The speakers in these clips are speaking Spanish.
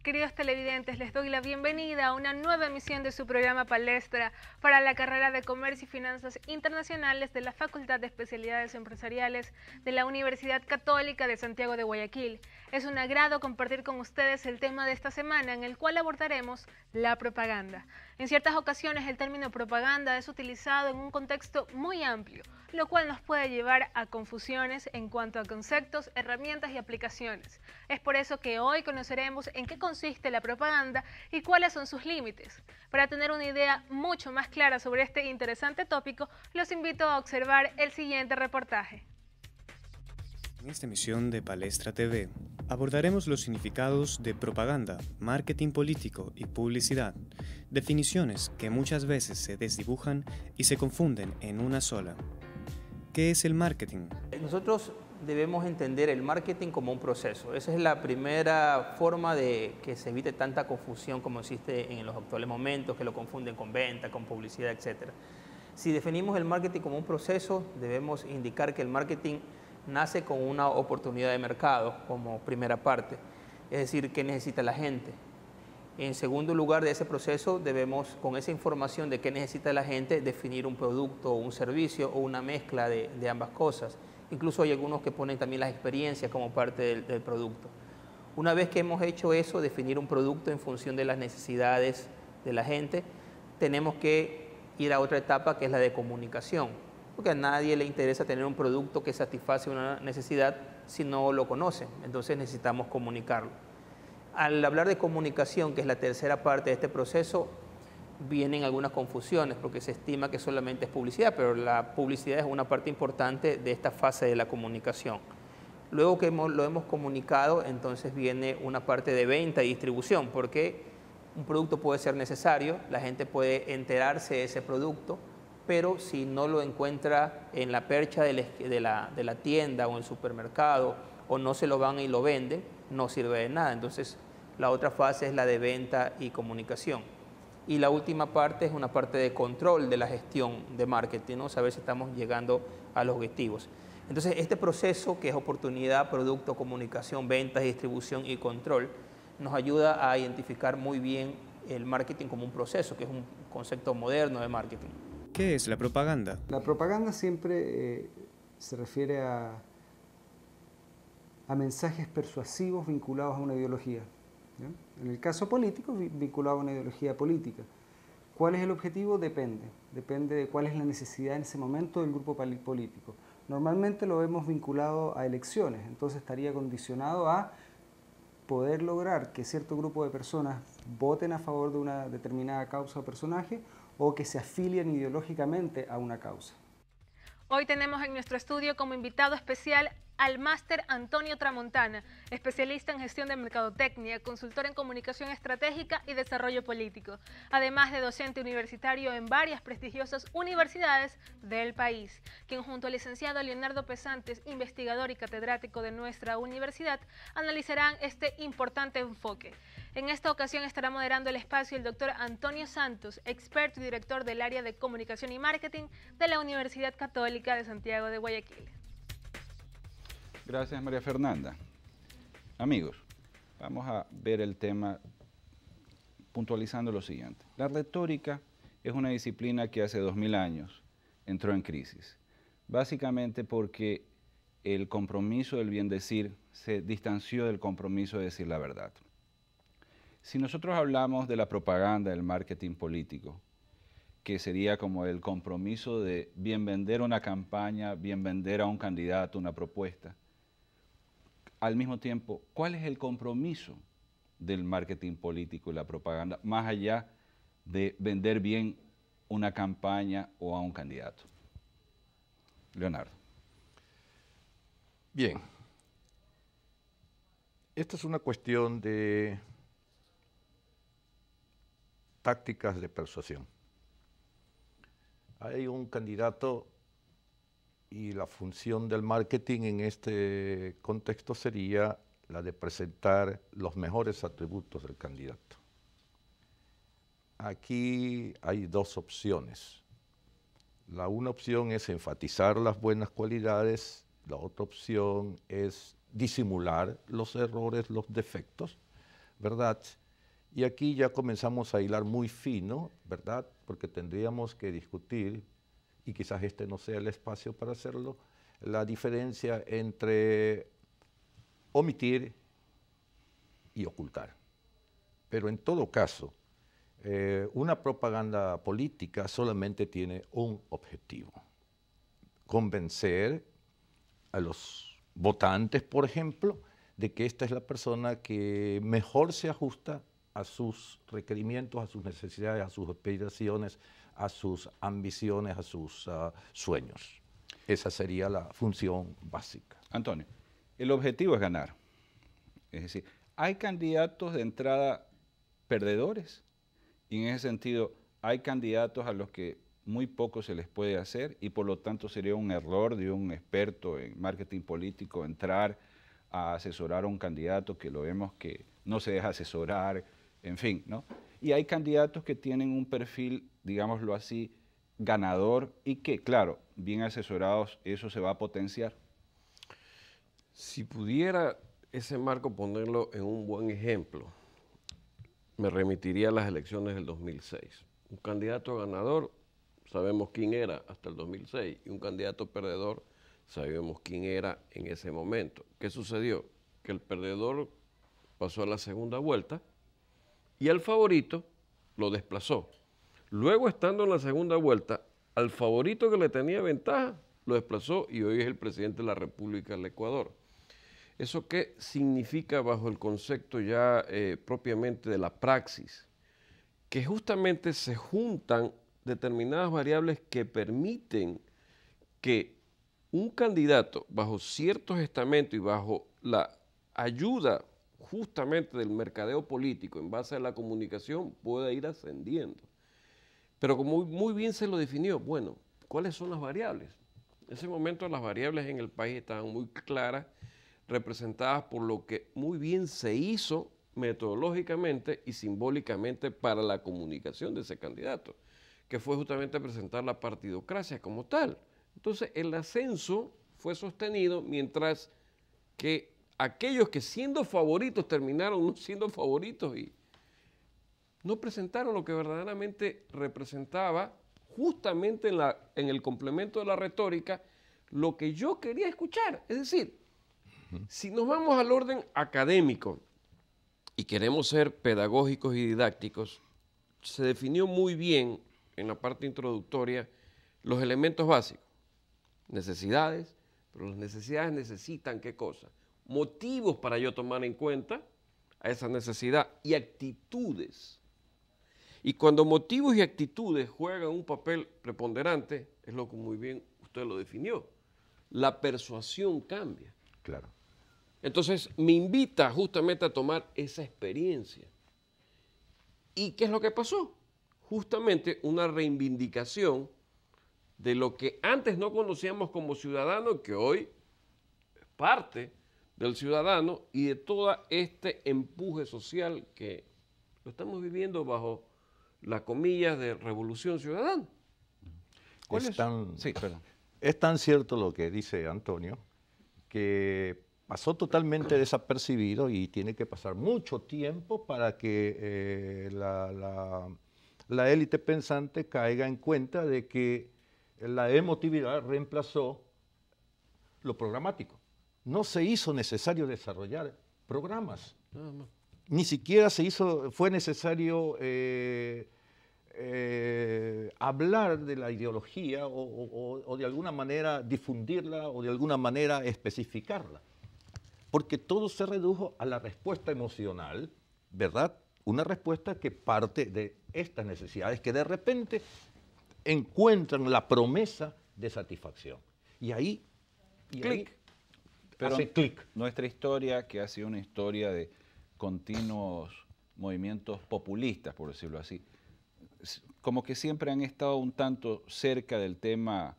Queridos televidentes, les doy la bienvenida a una nueva emisión de su programa Palestra para la carrera de Comercio y Finanzas Internacionales de la Facultad de Especialidades Empresariales de la Universidad Católica de Santiago de Guayaquil. Es un agrado compartir con ustedes el tema de esta semana, en el cual abordaremos la propaganda. En ciertas ocasiones el término propaganda es utilizado en un contexto muy amplio, lo cual nos puede llevar a confusiones en cuanto a conceptos, herramientas y aplicaciones. Es por eso que hoy conoceremos en qué consiste la propaganda y cuáles son sus límites. Para tener una idea mucho más clara sobre este interesante tópico, los invito a observar el siguiente reportaje. En esta emisión de Palestra TV abordaremos los significados de propaganda, marketing político y publicidad, definiciones que muchas veces se desdibujan y se confunden en una sola. ¿Qué es el marketing? Nosotros debemos entender el marketing como un proceso. Esa es la primera forma de que se evite tanta confusión como existe en los actuales momentos, que lo confunden con venta, con publicidad, etc. Si definimos el marketing como un proceso, debemos indicar que el marketing nace con una oportunidad de mercado como primera parte, es decir, qué necesita la gente. En segundo lugar de ese proceso, debemos, con esa información de qué necesita la gente, definir un producto, un servicio o una mezcla de ambas cosas. Incluso hay algunos que ponen también las experiencias como parte del producto. Una vez que hemos hecho eso, definir un producto en función de las necesidades de la gente, tenemos que ir a otra etapa que es la de comunicación, porque a nadie le interesa tener un producto que satisface una necesidad si no lo conocen, entonces necesitamos comunicarlo. Al hablar de comunicación, que es la tercera parte de este proceso, vienen algunas confusiones porque se estima que solamente es publicidad, pero la publicidad es una parte importante de esta fase de la comunicación. Luego que lo hemos comunicado, entonces viene una parte de venta y distribución, porque un producto puede ser necesario, la gente puede enterarse de ese producto, pero si no lo encuentra en la percha de la tienda o en el supermercado, o no se lo van y lo venden, no sirve de nada. Entonces, la otra fase es la de venta y comunicación. Y la última parte es una parte de control de la gestión de marketing, ¿no? Saber si estamos llegando a los objetivos. Entonces, este proceso, que es oportunidad, producto, comunicación, ventas, distribución y control, nos ayuda a identificar muy bien el marketing como un proceso, que es un concepto moderno de marketing. ¿Qué es la propaganda? La propaganda siempre se refiere a mensajes persuasivos vinculados a una ideología, ¿ya? En el caso político, vinculado a una ideología política. ¿Cuál es el objetivo? Depende de cuál es la necesidad en ese momento del grupo político. Normalmente lo vemos vinculado a elecciones, entonces estaría condicionado a poder lograr que cierto grupo de personas voten a favor de una determinada causa o personaje, o que se afilien ideológicamente a una causa. Hoy tenemos en nuestro estudio como invitado especial al máster Antonio Tramontana, especialista en gestión de mercadotecnia, consultor en comunicación estratégica y desarrollo político, además de docente universitario en varias prestigiosas universidades del país, quien junto al licenciado Leonardo Pesantes, investigador y catedrático de nuestra universidad, analizarán este importante enfoque. En esta ocasión estará moderando el espacio el doctor Antonio Santos, experto y director del área de comunicación y marketing de la Universidad Católica de Santiago de Guayaquil. Gracias, María Fernanda. Amigos, vamos a ver el tema puntualizando lo siguiente. La retórica es una disciplina que hace 2000 años entró en crisis, básicamente porque el compromiso del bien decir se distanció del compromiso de decir la verdad. Si nosotros hablamos de la propaganda, del marketing político, que sería como el compromiso de bien vender una campaña, bien vender a un candidato, una propuesta, al mismo tiempo, ¿cuál es el compromiso del marketing político y la propaganda, más allá de vender bien una campaña o a un candidato? Leonardo. Bien. Esta es una cuestión de tácticas de persuasión. Hay un candidato y la función del marketing en este contexto sería la de presentar los mejores atributos del candidato. Aquí hay dos opciones. Una opción es enfatizar las buenas cualidades, la otra opción es disimular los errores, los defectos, ¿verdad? Y aquí ya comenzamos a hilar muy fino, ¿verdad? Porque tendríamos que discutir, y quizás este no sea el espacio para hacerlo, la diferencia entre omitir y ocultar. Pero en todo caso, una propaganda política solamente tiene un objetivo: convencer a los votantes, por ejemplo, de que esta es la persona que mejor se ajusta a sus requerimientos, a sus necesidades, a sus aspiraciones, a sus ambiciones, a sus sueños. Esa sería la función básica. Antonio, el objetivo es ganar. Es decir, hay candidatos de entrada perdedores y en ese sentido hay candidatos a los que muy poco se les puede hacer y por lo tanto sería un error de un experto en marketing político entrar a asesorar a un candidato que lo vemos que no se deja asesorar, en fin, ¿no? Y hay candidatos que tienen un perfil, digámoslo así, ganador y que, claro, bien asesorados, eso se va a potenciar. Si pudiera ese marco ponerlo en un buen ejemplo, me remitiría a las elecciones del 2006. Un candidato ganador, sabemos quién era hasta el 2006, y un candidato perdedor, sabemos quién era en ese momento. ¿Qué sucedió? Que el perdedor pasó a la segunda vuelta y al favorito lo desplazó. Luego, estando en la segunda vuelta, al favorito que le tenía ventaja, lo desplazó y hoy es el presidente de la República del Ecuador. ¿Eso qué significa bajo el concepto ya propiamente de la praxis? Que justamente se juntan determinadas variables que permiten que un candidato bajo ciertos estamentos y bajo la ayuda justamente del mercadeo político en base a la comunicación pueda ir ascendiendo. Pero como muy bien se lo definió, bueno, ¿cuáles son las variables? En ese momento las variables en el país estaban muy claras, representadas por lo que muy bien se hizo metodológicamente y simbólicamente para la comunicación de ese candidato, que fue justamente presentar la partidocracia como tal. Entonces el ascenso fue sostenido mientras que aquellos que siendo favoritos terminaron no siendo favoritos y no presentaron lo que verdaderamente representaba justamente en el complemento de la retórica lo que yo quería escuchar. Es decir, si nos vamos al orden académico y queremos ser pedagógicos y didácticos, se definió muy bien en la parte introductoria los elementos básicos. Necesidades, pero las necesidades necesitan ¿qué cosa? Motivos para yo tomar en cuenta a esa necesidad y actitudes. Y cuando motivos y actitudes juegan un papel preponderante, es lo que muy bien usted lo definió, la persuasión cambia. Claro. Entonces me invita justamente a tomar esa experiencia. ¿Y qué es lo que pasó? Justamente una reivindicación de lo que antes no conocíamos como ciudadano, que hoy es parte del ciudadano y de todo este empuje social que lo estamos viviendo bajo las comillas de revolución ciudadana. Es tan cierto lo que dice Antonio, que pasó totalmente desapercibido y tiene que pasar mucho tiempo para que la élite pensante caiga en cuenta de que la emotividad reemplazó lo programático. No se hizo necesario desarrollar programas. Ni siquiera fue necesario hablar de la ideología o de alguna manera difundirla o de alguna manera especificarla. Porque todo se redujo a la respuesta emocional, ¿verdad? Una respuesta que parte de estas necesidades que de repente encuentran la promesa de satisfacción. Y ahí hace clic. Nuestra historia, que ha sido una historia de continuos movimientos populistas, por decirlo así, como que siempre han estado un tanto cerca del tema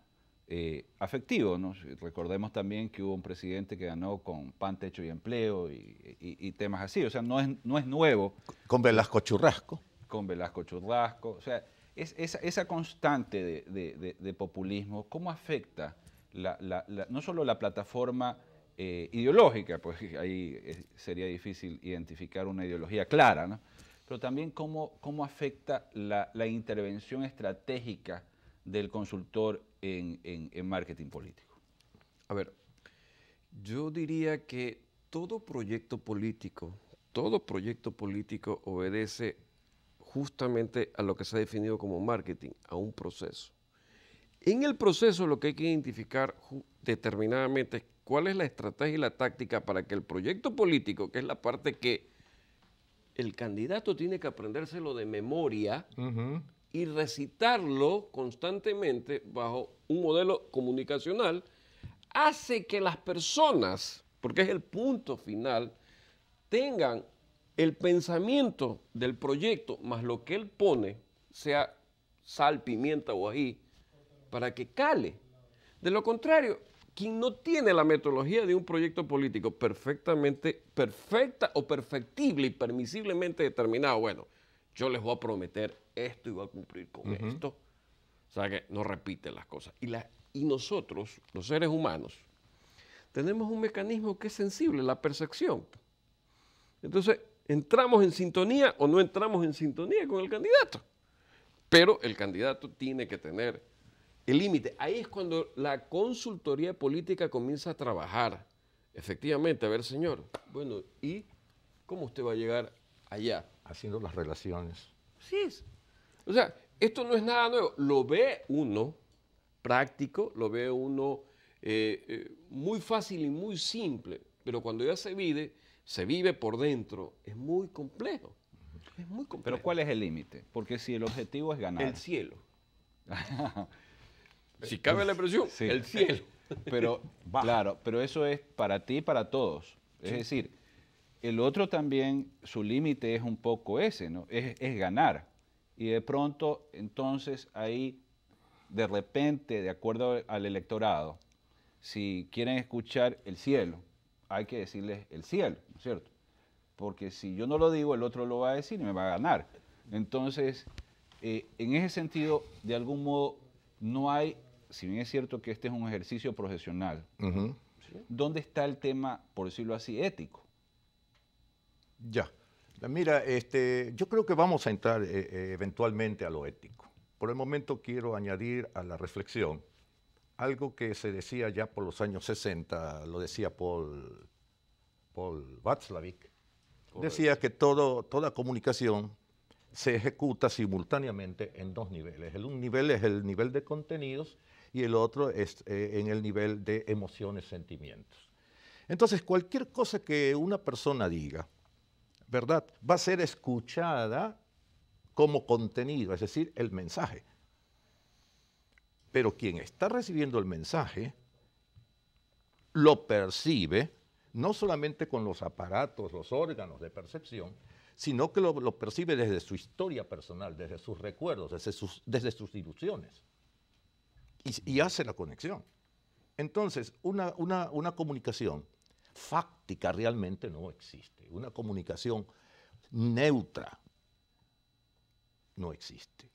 afectivo, ¿no? Recordemos también que hubo un presidente que ganó con pan, techo y empleo y temas así, o sea, no es nuevo. Con Velasco Churrasco. Con Velasco Churrasco, o sea, esa constante de populismo, ¿cómo afecta no solo la plataforma ideológica, pues ahí sería difícil identificar una ideología clara, ¿no? Pero también cómo afecta la intervención estratégica del consultor en marketing político. A ver, yo diría que todo proyecto político obedece justamente a lo que se ha definido como marketing, a un proceso. En el proceso lo que hay que identificar determinadamente es cuál es la estrategia y la táctica para que el proyecto político, que es la parte que el candidato tiene que aprendérselo de memoria y recitarlo constantemente bajo un modelo comunicacional, hace que las personas, porque es el punto final, tengan el pensamiento del proyecto más lo que él pone, sea sal, pimienta o ají, para que cale. De lo contrario, quien no tiene la metodología de un proyecto político perfecta o perfectible y permisiblemente determinado, bueno, yo les voy a prometer esto y voy a cumplir con esto. O sea que no repiten las cosas. Y nosotros, los seres humanos, tenemos un mecanismo que es sensible, la percepción. Entonces, ¿entramos en sintonía o no entramos en sintonía con el candidato? Pero el candidato tiene que tener el límite. Ahí es cuando la consultoría política comienza a trabajar. Efectivamente, a ver, señor, bueno, ¿y cómo usted va a llegar allá? Haciendo las relaciones. Sí es. O sea, esto no es nada nuevo. Lo ve uno práctico, lo ve uno muy fácil y muy simple, pero cuando ya se vive por dentro, es muy complejo. Es muy complejo. Pero ¿cuál es el límite? Porque si el objetivo es ganar. El cielo. Si cabe la expresión, sí. El cielo. Pero, claro, pero eso es para ti y para todos. Es decir, el otro también, su límite es un poco ese, ¿no? Es ganar. Y de pronto, entonces, ahí, de repente, de acuerdo al electorado, si quieren escuchar el cielo, hay que decirles el cielo, ¿no es cierto? Porque si yo no lo digo, el otro lo va a decir y me va a ganar. Entonces, en ese sentido, de algún modo, no hay, si bien es cierto que este es un ejercicio profesional, ¿dónde está el tema, por decirlo así, ético? Ya. Mira, yo creo que vamos a entrar eventualmente a lo ético. Por el momento quiero añadir a la reflexión algo que se decía ya por los años 60, lo decía Paul Václavic. Decía que toda comunicación se ejecuta simultáneamente en dos niveles. Un nivel es el nivel de contenidos y el otro es en el nivel de emociones, sentimientos. Entonces, cualquier cosa que una persona diga, ¿verdad?, va a ser escuchada como contenido, es decir, el mensaje. Pero quien está recibiendo el mensaje lo percibe no solamente con los aparatos, los órganos de percepción, sino que lo percibe desde su historia personal, desde sus recuerdos, desde sus ilusiones. Y hace la conexión. Entonces, una comunicación fáctica realmente no existe. Una comunicación neutra no existe.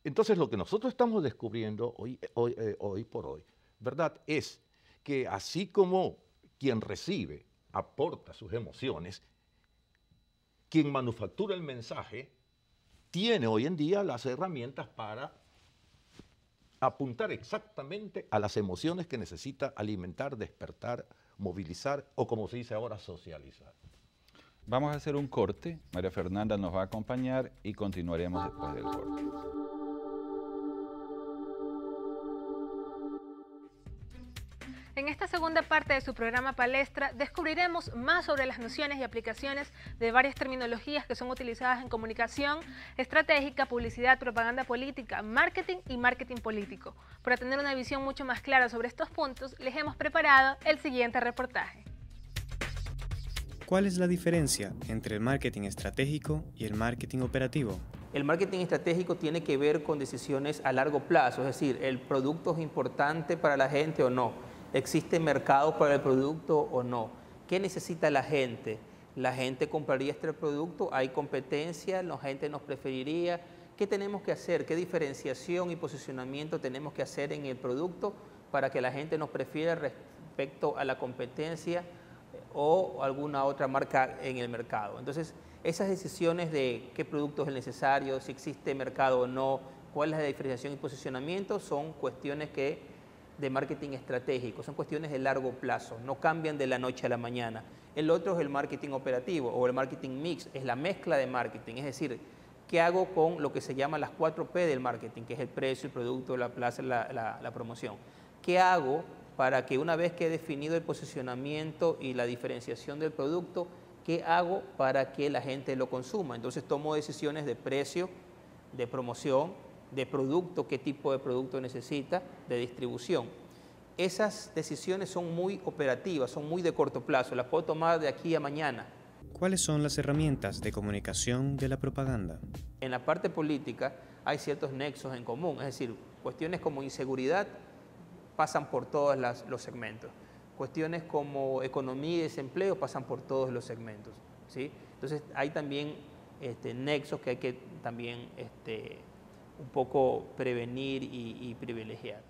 Entonces, lo que nosotros estamos descubriendo hoy por hoy, ¿verdad?, es que así como quien recibe aporta sus emociones, quien manufactura el mensaje tiene hoy en día las herramientas para apuntar exactamente a las emociones que necesita alimentar, despertar, movilizar o, como se dice ahora, socializar. Vamos a hacer un corte. María Fernanda nos va a acompañar y continuaremos después del corte. En esta segunda parte de su programa Palestra descubriremos más sobre las nociones y aplicaciones de varias terminologías que son utilizadas en comunicación estratégica, publicidad, propaganda política, marketing y marketing político. Para tener una visión mucho más clara sobre estos puntos, les hemos preparado el siguiente reportaje. ¿Cuál es la diferencia entre el marketing estratégico y el marketing operativo? El marketing estratégico tiene que ver con decisiones a largo plazo, es decir, ¿el producto es importante para la gente o no? ¿Existe mercado para el producto o no? ¿Qué necesita la gente? ¿La gente compraría este producto? ¿Hay competencia? ¿La gente nos preferiría? ¿Qué tenemos que hacer? ¿Qué diferenciación y posicionamiento tenemos que hacer en el producto para que la gente nos prefiera respecto a la competencia o alguna otra marca en el mercado. Entonces, esas decisiones de qué producto es el necesario, si existe mercado o no, cuál es la diferenciación y posicionamiento, son cuestiones de marketing estratégico, son cuestiones de largo plazo, no cambian de la noche a la mañana. El otro es el marketing operativo o el marketing mix, es la mezcla de marketing, es decir, ¿qué hago con lo que se llama las 4P del marketing, que es el precio, el producto, la plaza, la promoción? ¿Qué hago para que una vez que he definido el posicionamiento y la diferenciación del producto, qué hago para que la gente lo consuma? Entonces tomo decisiones de precio, de promoción, de producto, qué tipo de producto necesita, de distribución. Esas decisiones son muy operativas, son muy de corto plazo, las puedo tomar de aquí a mañana. ¿Cuáles son las herramientas de comunicación de la propaganda? En la parte política hay ciertos nexos en común, es decir, cuestiones como inseguridad pasan por todos los segmentos. Cuestiones como economía y desempleo pasan por todos los segmentos, ¿sí? Entonces hay también nexos que hay que también un poco prevenir y privilegiar.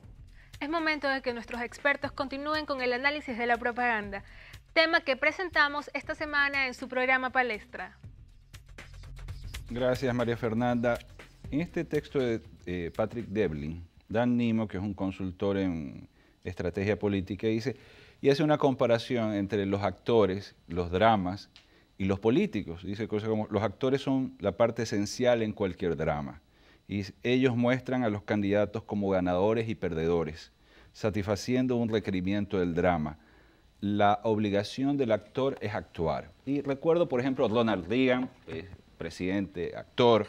Es momento de que nuestros expertos continúen con el análisis de la propaganda, tema que presentamos esta semana en su programa Palestra. Gracias, María Fernanda. En este texto de Patrick Devlin, Dan Nemo, que es un consultor en estrategia política, dice, y hace una comparación entre los actores, los dramas y los políticos. Dice cosas como, los actores son la parte esencial en cualquier drama. Y ellos muestran a los candidatos como ganadores y perdedores, satisfaciendo un requerimiento del drama. La obligación del actor es actuar. Y recuerdo, por ejemplo, a Ronald Reagan, presidente, actor.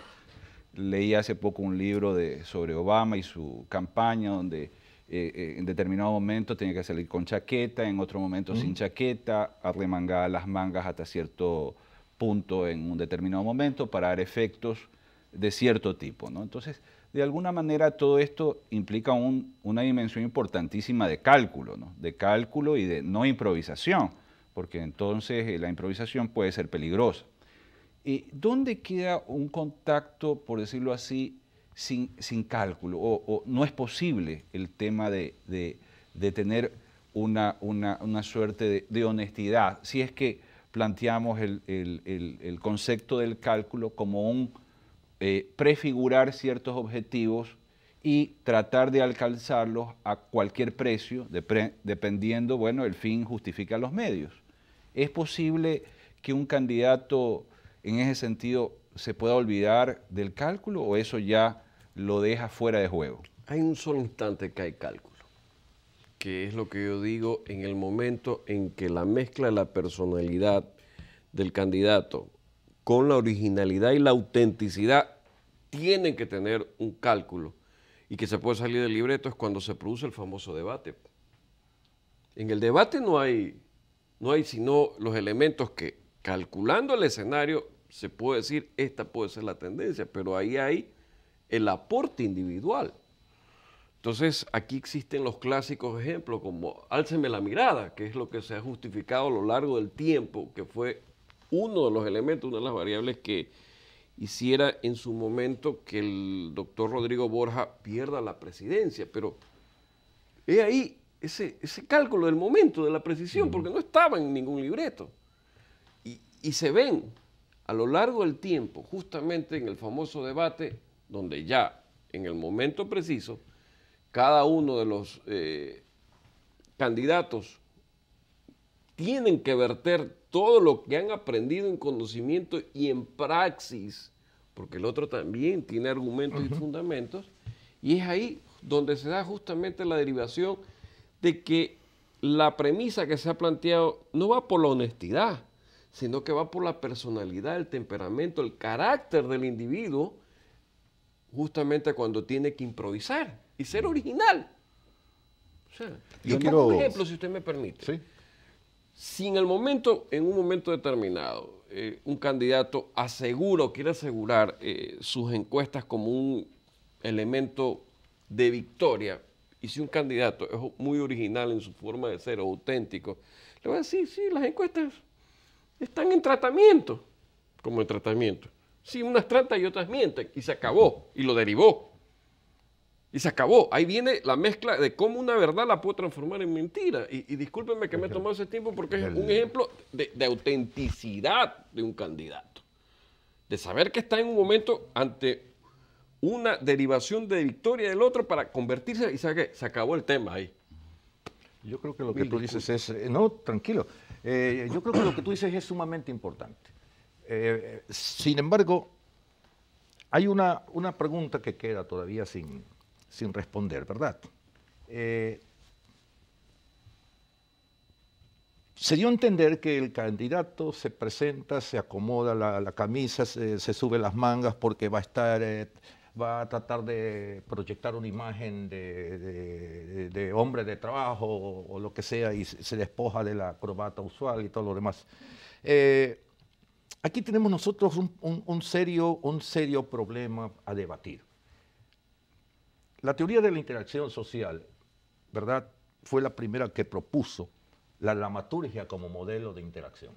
Leí hace poco un libro sobre Obama y su campaña, donde en determinado momento tenía que salir con chaqueta, en otro momento sin chaqueta, arremangada las mangas hasta cierto punto en un determinado momento para dar efectos de cierto tipo, ¿no? Entonces, de alguna manera todo esto implica una dimensión importantísima de cálculo, ¿no? De cálculo y de no improvisación, porque entonces la improvisación puede ser peligrosa. ¿Dónde queda un contacto, por decirlo así, sin cálculo? ¿O no es posible el tema de tener una suerte de honestidad, si es que planteamos el concepto del cálculo como un prefigurar ciertos objetivos y tratar de alcanzarlos a cualquier precio, dependiendo, bueno, el fin justifica los medios? ¿Es posible que un candidato en ese sentido se pueda olvidar del cálculo o eso ya lo deja fuera de juego? Hay un solo instante que hay cálculo, que es lo que yo digo en el momento en que la mezcla de la personalidad del candidato con la originalidad y la autenticidad tienen que tener un cálculo y que se puede salir del libreto, es cuando se produce el famoso debate. En el debate no hay sino los elementos que, calculando el escenario, se puede decir, esta puede ser la tendencia, pero ahí hay el aporte individual. Entonces, aquí existen los clásicos ejemplos como álceme la mirada, que es lo que se ha justificado a lo largo del tiempo, que fue uno de los elementos, una de las variables que hiciera en su momento que el doctor Rodrigo Borja pierda la presidencia. Pero es ahí ese cálculo del momento, de la precisión, porque no estaba en ningún libreto. Y se ven a lo largo del tiempo, justamente en el famoso debate, donde ya en el momento preciso, cada uno de los candidatos tienen que verter todo lo que han aprendido en conocimiento y en praxis, porque el otro también tiene argumentos y fundamentos, y es ahí donde se da justamente la derivación de que la premisa que se ha planteado no va por la honestidad, sino que va por la personalidad, el temperamento, el carácter del individuo, justamente cuando tiene que improvisar y ser original. O sea, yo pongo un ejemplo, si usted me permite. ¿Sí? Si en un momento determinado, un candidato asegura o quiere asegurar sus encuestas como un elemento de victoria, y si un candidato es muy original en su forma de ser o auténtico, le voy a decir, sí, las encuestas están en tratamiento, como en tratamiento. Sí, unas tratan y otras mienten, y se acabó, y lo derivó. Y se acabó. Ahí viene la mezcla de cómo una verdad la puedo transformar en mentira. Y discúlpenme que me he tomado ese tiempo porque es un ejemplo de autenticidad de un candidato. De saber que está en un momento ante una derivación de victoria del otro para convertirse y ¿sabe qué? Se acabó el tema ahí. Yo creo que lo que tú dices es... no, tranquilo. Yo creo que lo que tú dices es sumamente importante. Sin embargo, hay una pregunta que queda todavía sin responder, ¿verdad? Se dio a entender que el candidato se presenta, se acomoda la camisa, se sube las mangas porque va a tratar de proyectar una imagen de hombre de trabajo o lo que sea y se despoja de la corbata usual y todo lo demás. Aquí tenemos nosotros un serio problema a debatir. La teoría de la interacción social, ¿verdad?, fue la primera que propuso la dramaturgia como modelo de interacción.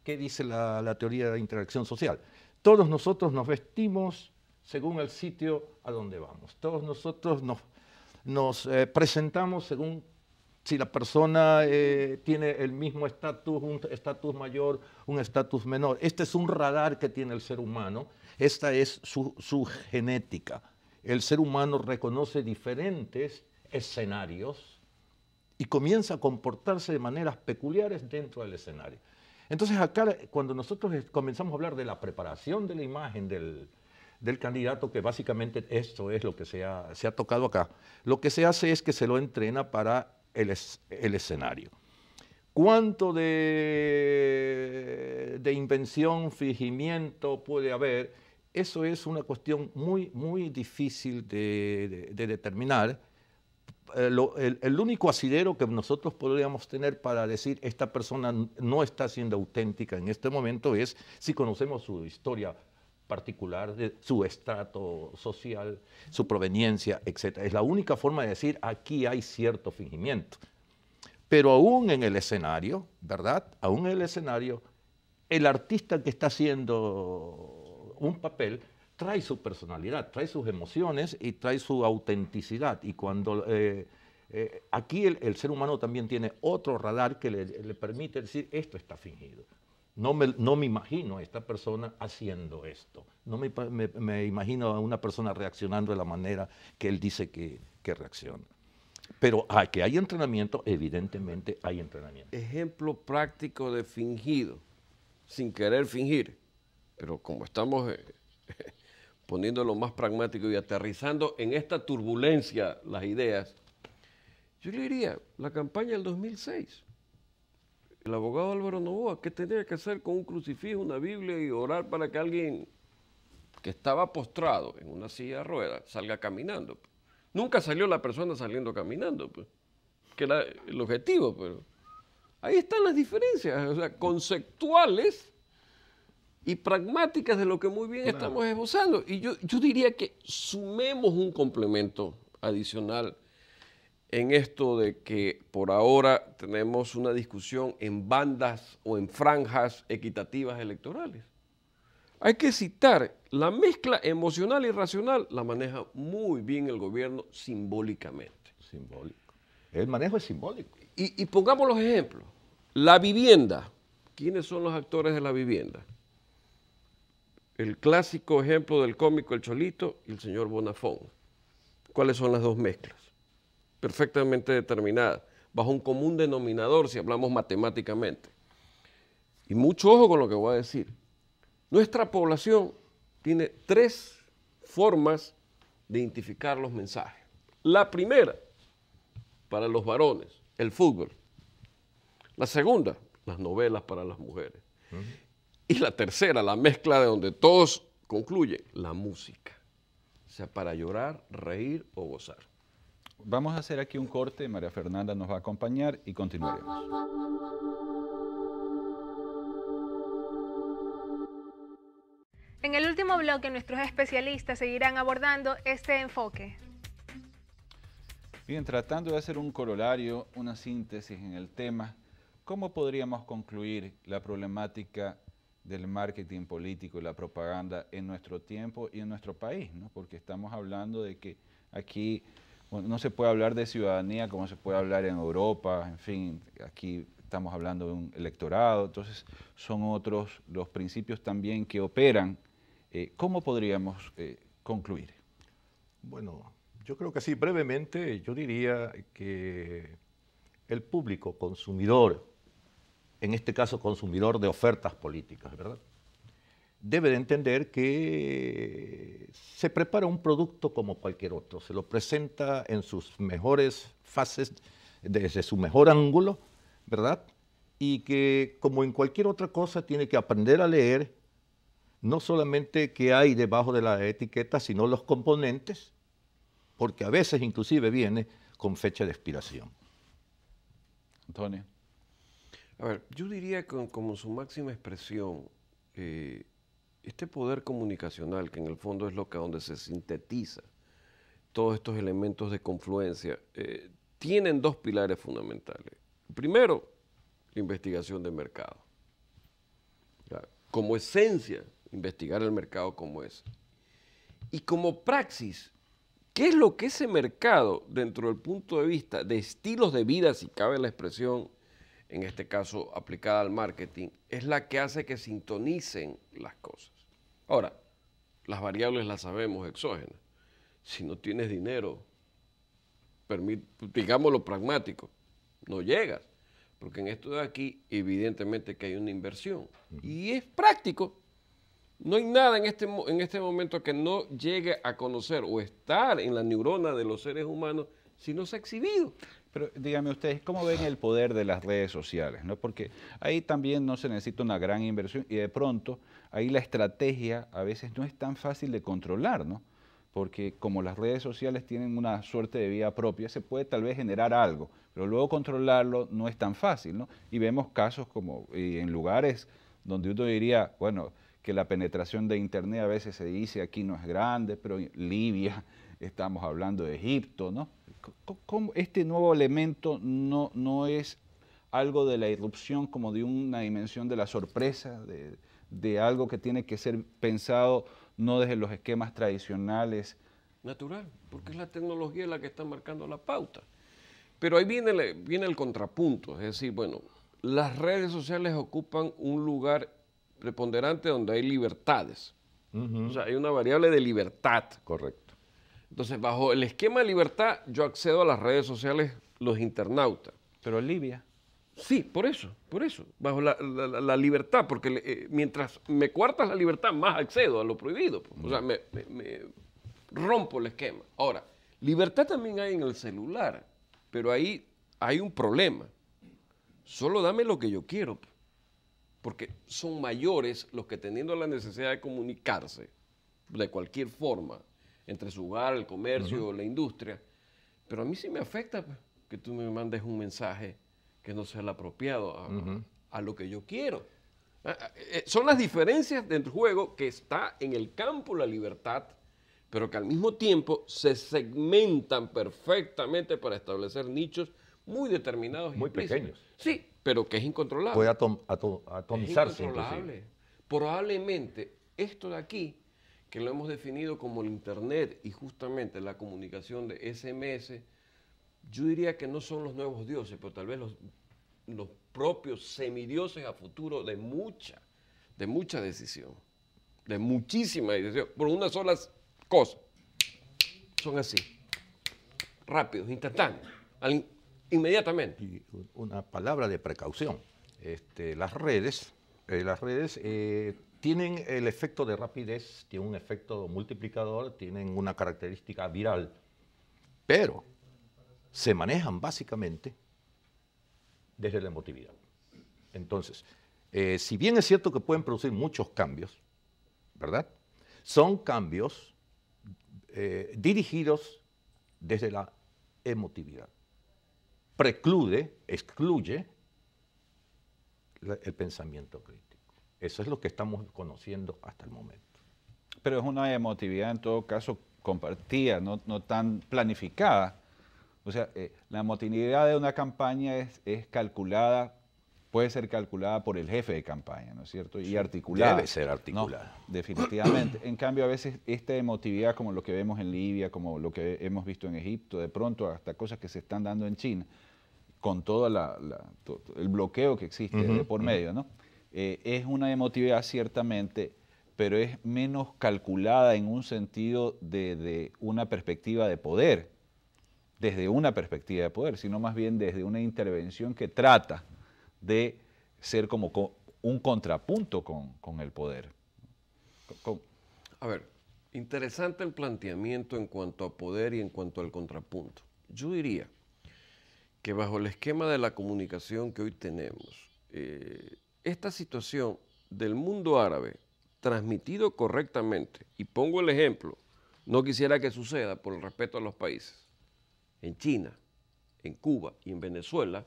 ¿Qué dice la teoría de la interacción social? Todos nosotros nos vestimos según el sitio a donde vamos. Todos nosotros nos presentamos según si la persona tiene el mismo estatus, un estatus mayor, un estatus menor. Este es un radar que tiene el ser humano, esta es su genética. El ser humano reconoce diferentes escenarios y comienza a comportarse de maneras peculiares dentro del escenario. Entonces acá, cuando nosotros comenzamos a hablar de la preparación de la imagen del candidato, que básicamente esto es lo que se ha tocado acá, lo que se hace es que se lo entrena para el escenario. ¿Cuánto de invención, fingimiento puede haber? Eso es una cuestión muy difícil de determinar. El único asidero que nosotros podríamos tener para decir esta persona no está siendo auténtica en este momento es si conocemos su historia particular, su estrato social, su proveniencia, etc. Es la única forma de decir aquí hay cierto fingimiento. Pero aún en el escenario, ¿verdad? Aún en el escenario, el artista que está haciendo un papel trae su personalidad, trae sus emociones y trae su autenticidad. Y cuando aquí el ser humano también tiene otro radar que le permite decir esto está fingido. No me imagino a esta persona haciendo esto. No me imagino a una persona reaccionando de la manera que él dice que reacciona. Pero que hay entrenamiento, evidentemente hay entrenamiento. Ejemplo práctico de fingido, sin querer fingir. Pero como estamos poniéndolo más pragmático y aterrizando en esta turbulencia las ideas, yo le diría, la campaña del 2006. El abogado Álvaro Noboa, ¿qué tenía que hacer con un crucifijo, una Biblia y orar para que alguien que estaba postrado en una silla de ruedas salga caminando? Nunca salió la persona saliendo caminando, pues, que era el objetivo, pero ahí están las diferencias, o sea, conceptuales y pragmáticas de lo que muy bien estamos esbozando. Y yo diría que sumemos un complemento adicional en esto de que por ahora tenemos una discusión en bandas o en franjas equitativas electorales. Hay que citar, la mezcla emocional y racional la maneja muy bien el gobierno simbólicamente. Simbólico. El manejo es simbólico. Y pongamos los ejemplos. La vivienda. ¿Quiénes son los actores de la vivienda? El clásico ejemplo del cómico El Cholito y el señor Bonafón. ¿Cuáles son las dos mezclas? Perfectamente determinadas, bajo un común denominador si hablamos matemáticamente. Y mucho ojo con lo que voy a decir. Nuestra población tiene 3 formas de identificar los mensajes. La primera, para los varones, el fútbol. La segunda, las novelas para las mujeres. Y la tercera, la mezcla de donde todos concluyen, la música. O sea, para llorar, reír o gozar. Vamos a hacer aquí un corte, María Fernanda nos va a acompañar y continuaremos. En el último bloque, nuestros especialistas seguirán abordando este enfoque. Bien, tratando de hacer un corolario, una síntesis en el tema, ¿cómo podríamos concluir la problemática del marketing político y la propaganda en nuestro tiempo y en nuestro país, ¿no? Porque estamos hablando de que Aquí bueno, no se puede hablar de ciudadanía como se puede hablar en Europa, en fin, aquí estamos hablando de un electorado, entonces son otros los principios también que operan. ¿Cómo podríamos concluir? Bueno, yo creo que sí, brevemente, yo diría que el público consumidor, en este caso consumidor de ofertas políticas, ¿verdad?, debe de entender que se prepara un producto como cualquier otro, se lo presenta en sus mejores fases, desde su mejor ángulo, ¿verdad? Y que como en cualquier otra cosa tiene que aprender a leer no solamente qué hay debajo de la etiqueta, sino los componentes, porque a veces inclusive viene con fecha de expiración. Antonio. A ver, yo diría que como su máxima expresión, este poder comunicacional, que en el fondo es donde se sintetiza todos estos elementos de confluencia, tienen dos pilares fundamentales. Primero, la investigación de mercado. Como esencia, investigar el mercado como es. Y como praxis, ¿qué es lo que ese mercado, dentro del punto de vista de estilos de vida, si cabe la expresión, en este caso aplicada al marketing, es la que hace que sintonicen las cosas? Ahora, las variables las sabemos exógenas. Si no tienes dinero, digámoslo pragmático, no llegas. Porque en esto de aquí, evidentemente que hay una inversión. Y es práctico. No hay nada en este momento que no llegue a conocer o estar en la neurona de los seres humanos si no se ha exhibido. Pero díganme ustedes, ¿cómo ven el poder de las redes sociales? ¿No? Porque ahí también no se necesita una gran inversión y de pronto ahí la estrategia a veces no es tan fácil de controlar, ¿no? Porque como las redes sociales tienen una suerte de vida propia, se puede tal vez generar algo, pero luego controlarlo no es tan fácil, ¿no? Y vemos casos como en lugares donde uno diría, bueno, que la penetración de Internet a veces se dice aquí no es grande, pero Libia, estamos hablando de Egipto, ¿no? ¿Cómo este nuevo elemento no es algo de la irrupción, como de una dimensión de la sorpresa, de algo que tiene que ser pensado no desde los esquemas tradicionales? Natural, porque es la tecnología la que está marcando la pauta. Pero ahí viene el contrapunto, es decir, bueno, las redes sociales ocupan un lugar preponderante donde hay libertades. O sea, hay una variable de libertad. Correcto. Entonces, bajo el esquema de libertad, yo accedo a las redes sociales, los internautas. Pero Libia. Sí, por eso, bajo la libertad, porque mientras me coartas la libertad, más accedo a lo prohibido. O sea, me rompo el esquema. Ahora, libertad también hay en el celular, pero ahí hay un problema. Solo dame lo que yo quiero, porque son mayores los que, teniendo la necesidad de comunicarse de cualquier forma, entre su hogar, el comercio, la industria, pero a mí sí me afecta que tú me mandes un mensaje que no sea el apropiado a lo que yo quiero. Son las diferencias del juego que está en el campo la libertad, pero que al mismo tiempo se segmentan perfectamente para establecer nichos muy determinados y muy pequeños. Sí, pero que es incontrolable. Puede atomizarse. Es incontrolable. Probablemente esto de aquí, que lo hemos definido como el Internet y justamente la comunicación de SMS, yo diría que no son los nuevos dioses, pero tal vez los propios semidioses a futuro de mucha decisión, de muchísima decisión, por una sola cosa. Son así, rápidos, instantáneos, inmediatamente. Y una palabra de precaución. Las redes tienen el efecto de rapidez, tienen un efecto multiplicador, tienen una característica viral, pero se manejan básicamente desde la emotividad. Entonces, si bien es cierto que pueden producir muchos cambios, ¿verdad? Son cambios dirigidos desde la emotividad. Excluye el pensamiento crítico. Eso es lo que estamos conociendo hasta el momento. Pero es una emotividad en todo caso compartida, no tan planificada. O sea, la emotividad de una campaña es calculada puede ser calculada por el jefe de campaña, ¿no es cierto? Y articulada. Debe ser articulada. No, definitivamente. En cambio, a veces esta emotividad, como lo que vemos en Libia, como lo que hemos visto en Egipto, de pronto hasta cosas que se están dando en China, con todo el bloqueo que existe de por medio, ¿no? Es una emotividad ciertamente, pero es menos calculada en un sentido de una perspectiva de poder, desde una perspectiva de poder, sino más bien desde una intervención que trata de ser como un contrapunto con el poder. A ver, interesante el planteamiento en cuanto a poder y en cuanto al contrapunto. Yo diría que bajo el esquema de la comunicación que hoy tenemos, esta situación del mundo árabe transmitido correctamente, y pongo el ejemplo, no quisiera que suceda por el respeto a los países, en China, en Cuba y en Venezuela,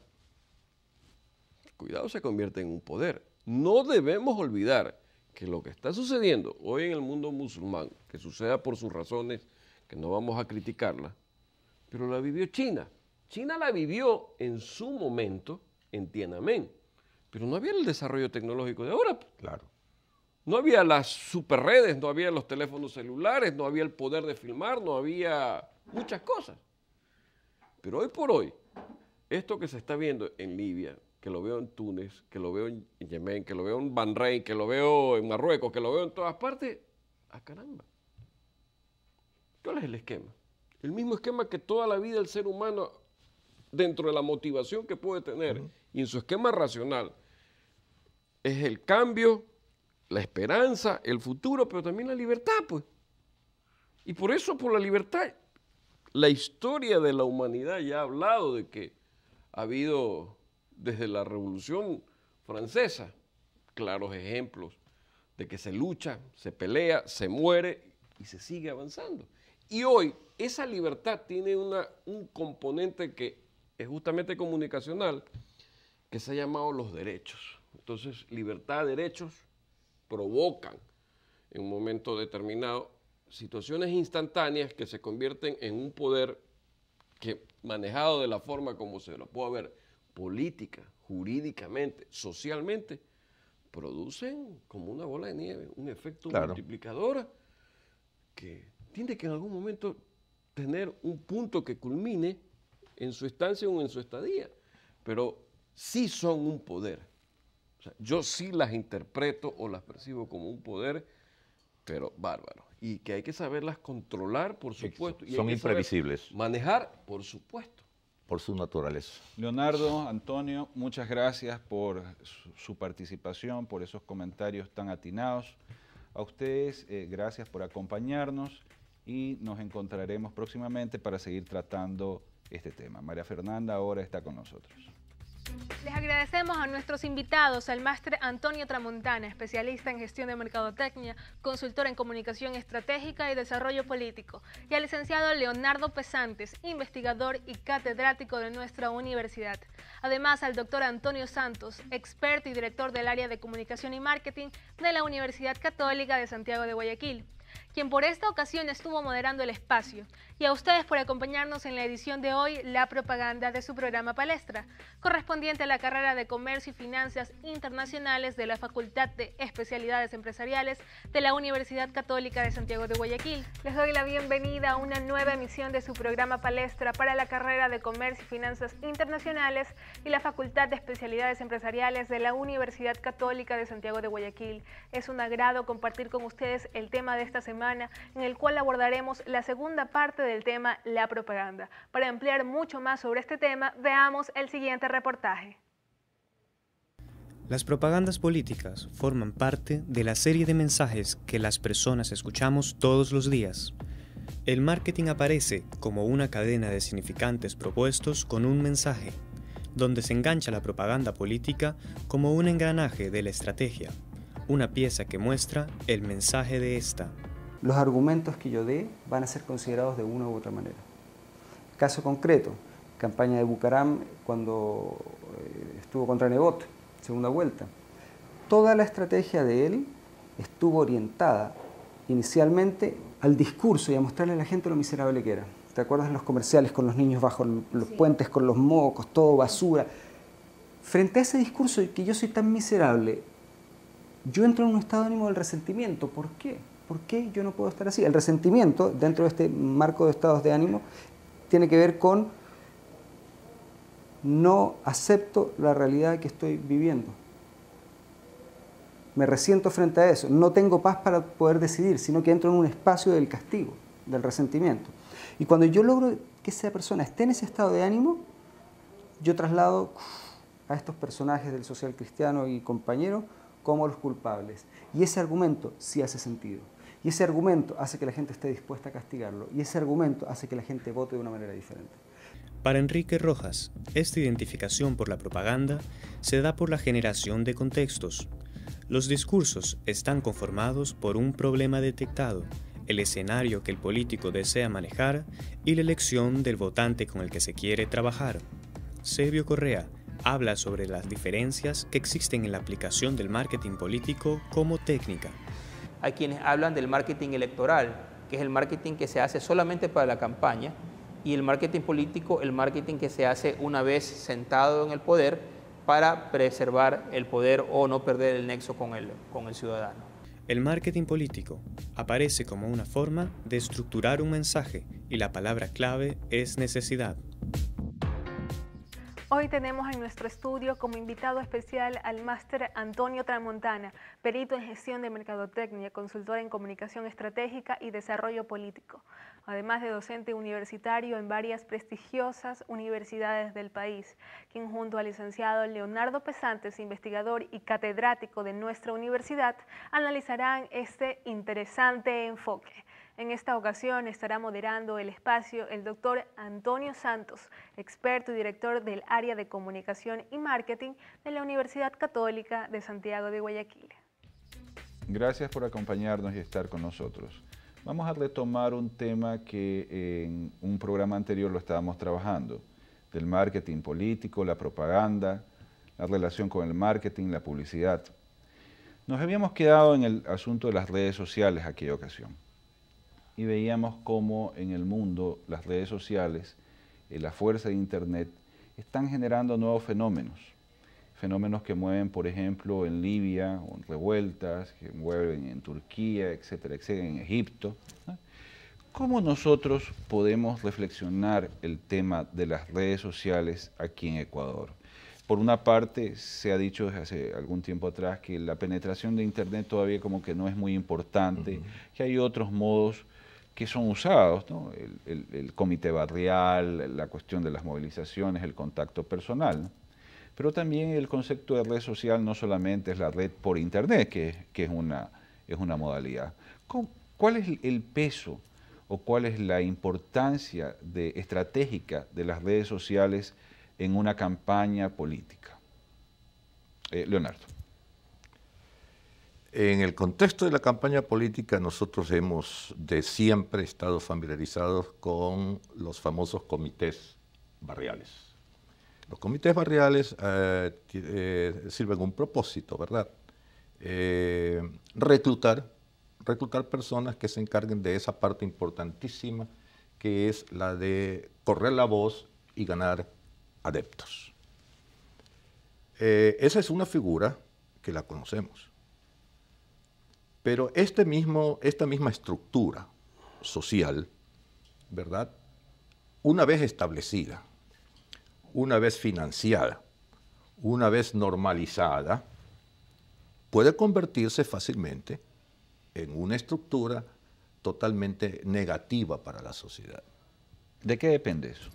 cuidado, se convierte en un poder. No debemos olvidar que lo que está sucediendo hoy en el mundo musulmán, que suceda por sus razones, que no vamos a criticarla, pero la vivió China. China la vivió en su momento en Tiananmen, pero no había el desarrollo tecnológico de ahora. Claro. No había las superredes, no había los teléfonos celulares, no había el poder de filmar, no había muchas cosas. Pero hoy por hoy, esto que se está viendo en Libia, que lo veo en Túnez, que lo veo en Yemen, que lo veo en Bahrein, que lo veo en Marruecos, que lo veo en todas partes, ¡ah, caramba! ¿Cuál es el esquema? El mismo esquema que toda la vida el ser humano, dentro de la motivación que puede tener y en su esquema racional, es el cambio, la esperanza, el futuro, pero también la libertad, pues. Y por eso, por la libertad, la historia de la humanidad ya ha hablado de que ha habido, desde la Revolución Francesa, claros ejemplos de que se lucha, se pelea, se muere y se sigue avanzando. Y hoy esa libertad tiene un componente que es justamente comunicacional, que se ha llamado los derechos. Entonces, libertad, derechos provocan en un momento determinado situaciones instantáneas que se convierten en un poder que, manejado de la forma como se lo puede ver, política, jurídicamente, socialmente, producen como una bola de nieve, un efecto multiplicador que tiene que en algún momento tener un punto que culmine en su estancia o en su estadía, pero sí son un poder. O sea, yo sí las interpreto o las percibo como un poder, pero bárbaro. Y que hay que saberlas controlar, por supuesto. Y son imprevisibles. Manejar, por supuesto. Por su naturaleza. Leonardo, Antonio, muchas gracias por su participación, por esos comentarios tan atinados. A ustedes, gracias por acompañarnos y nos encontraremos próximamente para seguir tratando este tema. María Fernanda ahora está con nosotros. Les agradecemos a nuestros invitados, al máster Antonio Tramontana, especialista en gestión de mercadotecnia, consultor en comunicación estratégica y desarrollo político, y al licenciado Leonardo Pesantes, investigador y catedrático de nuestra universidad. Además, al doctor Antonio Santos, experto y director del área de comunicación y marketing de la Universidad Católica de Santiago de Guayaquil, quien por esta ocasión estuvo moderando el espacio, y a ustedes por acompañarnos en la edición de hoy, La Propaganda, de su programa Palestra, correspondiente a la carrera de Comercio y Finanzas Internacionales de la Facultad de Especialidades Empresariales de la Universidad Católica de Santiago de Guayaquil. Les doy la bienvenida a una nueva emisión de su programa Palestra para la carrera de Comercio y Finanzas Internacionales y la Facultad de Especialidades Empresariales de la Universidad Católica de Santiago de Guayaquil. Es un agrado compartir con ustedes el tema de esta semana, en el cual abordaremos la segunda parte del tema La Propaganda. Para ampliar mucho más sobre este tema, veamos el siguiente reportaje. Las propagandas políticas forman parte de la serie de mensajes que las personas escuchamos todos los días. El marketing aparece como una cadena de significantes propuestos con un mensaje, donde se engancha la propaganda política como un engranaje de la estrategia, una pieza que muestra el mensaje de esta. Los argumentos que yo dé van a ser considerados de una u otra manera. Caso concreto, campaña de Bucaram cuando estuvo contra Nebot, segunda vuelta. Toda la estrategia de él estuvo orientada inicialmente al discurso y a mostrarle a la gente lo miserable que era. ¿Te acuerdas de los comerciales con los niños bajo los puentes, con los mocos, todo basura? frente a ese discurso de que yo soy tan miserable, yo entro en un estado de ánimo del resentimiento. ¿Por qué? ¿Por qué yo no puedo estar así? El resentimiento, dentro de este marco de estados de ánimo, tiene que ver con no acepto la realidad que estoy viviendo. Me resiento frente a eso. No tengo paz para poder decidir, sino que entro en un espacio del castigo, del resentimiento. Y cuando yo logro que esa persona esté en ese estado de ánimo, yo traslado a estos personajes del social cristiano y compañeros como los culpables. Y ese argumento sí hace sentido. Y ese argumento hace que la gente esté dispuesta a castigarlo. Y ese argumento hace que la gente vote de una manera diferente. Para Enrique Rojas, esta identificación por la propaganda se da por la generación de contextos. Los discursos están conformados por un problema detectado, el escenario que el político desea manejar y la elección del votante con el que se quiere trabajar. Servio Correa habla sobre las diferencias que existen en la aplicación del marketing político como técnica. Hay quienes hablan del marketing electoral, que es el marketing que se hace solamente para la campaña, y el marketing político, el marketing que se hace una vez sentado en el poder para preservar el poder o no perder el nexo con el ciudadano. El marketing político aparece como una forma de estructurar un mensaje y la palabra clave es necesidad. Hoy tenemos en nuestro estudio como invitado especial al máster Antonio Tramontana, perito en gestión de mercadotecnia, consultor en comunicación estratégica y desarrollo político, además de docente universitario en varias prestigiosas universidades del país, quien junto al licenciado Leonardo Pesantes, investigador y catedrático de nuestra universidad, analizarán este interesante enfoque. En esta ocasión estará moderando el espacio el doctor Antonio Santos, experto y director del área de comunicación y marketing de la Universidad Católica de Santiago de Guayaquil. Gracias por acompañarnos y estar con nosotros. Vamos a retomar un tema que en un programa anterior lo estábamos trabajando, del marketing político, la propaganda, la relación con el marketing, la publicidad. Nos habíamos quedado en el asunto de las redes sociales aquella ocasión. Y veíamos cómo en el mundo las redes sociales, la fuerza de Internet, están generando nuevos fenómenos. Fenómenos que mueven, por ejemplo, en Libia, o en revueltas, que mueven en Turquía, etcétera, etcétera, en Egipto, ¿no? ¿Cómo nosotros podemos reflexionar el tema de las redes sociales aquí en Ecuador? Por una parte, se ha dicho desde hace algún tiempo atrás que la penetración de Internet todavía como que no es muy importante, que hay otros modos que son usados, ¿no? El comité barrial, la cuestión de las movilizaciones, el contacto personal, ¿no? Pero también el concepto de red social no solamente es la red por Internet, que es una modalidad. ¿Cuál es el peso o cuál es la importancia estratégica de las redes sociales en una campaña política? Leonardo. En el contexto de la campaña política, nosotros hemos de siempre estado familiarizados con los famosos comités barriales. Los comités barriales sirven un propósito, ¿verdad? Reclutar personas que se encarguen de esa parte importantísima, que es la de correr la voz y ganar adeptos. Esa es una figura que la conocemos. Pero esta misma estructura social, ¿verdad? Una vez establecida, una vez financiada, una vez normalizada, puede convertirse fácilmente en una estructura totalmente negativa para la sociedad. ¿De qué depende eso?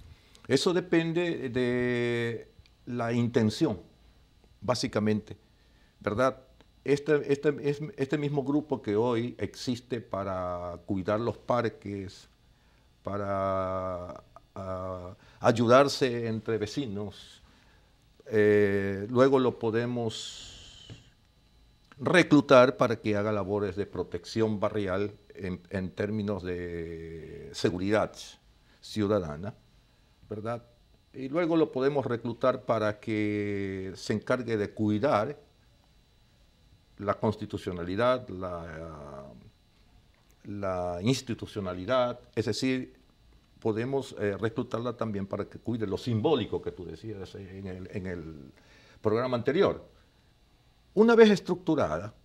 Eso depende de la intención, básicamente, ¿verdad? Este mismo grupo que hoy existe para cuidar los parques, para ayudarse entre vecinos, luego lo podemos reclutar para que haga labores de protección barrial en términos de seguridad ciudadana, ¿verdad? Y luego lo podemos reclutar para que se encargue de cuidar la constitucionalidad, la institucionalidad, es decir, podemos reclutarla también para que cuide lo simbólico que tú decías programa anterior. Una vez estructurada,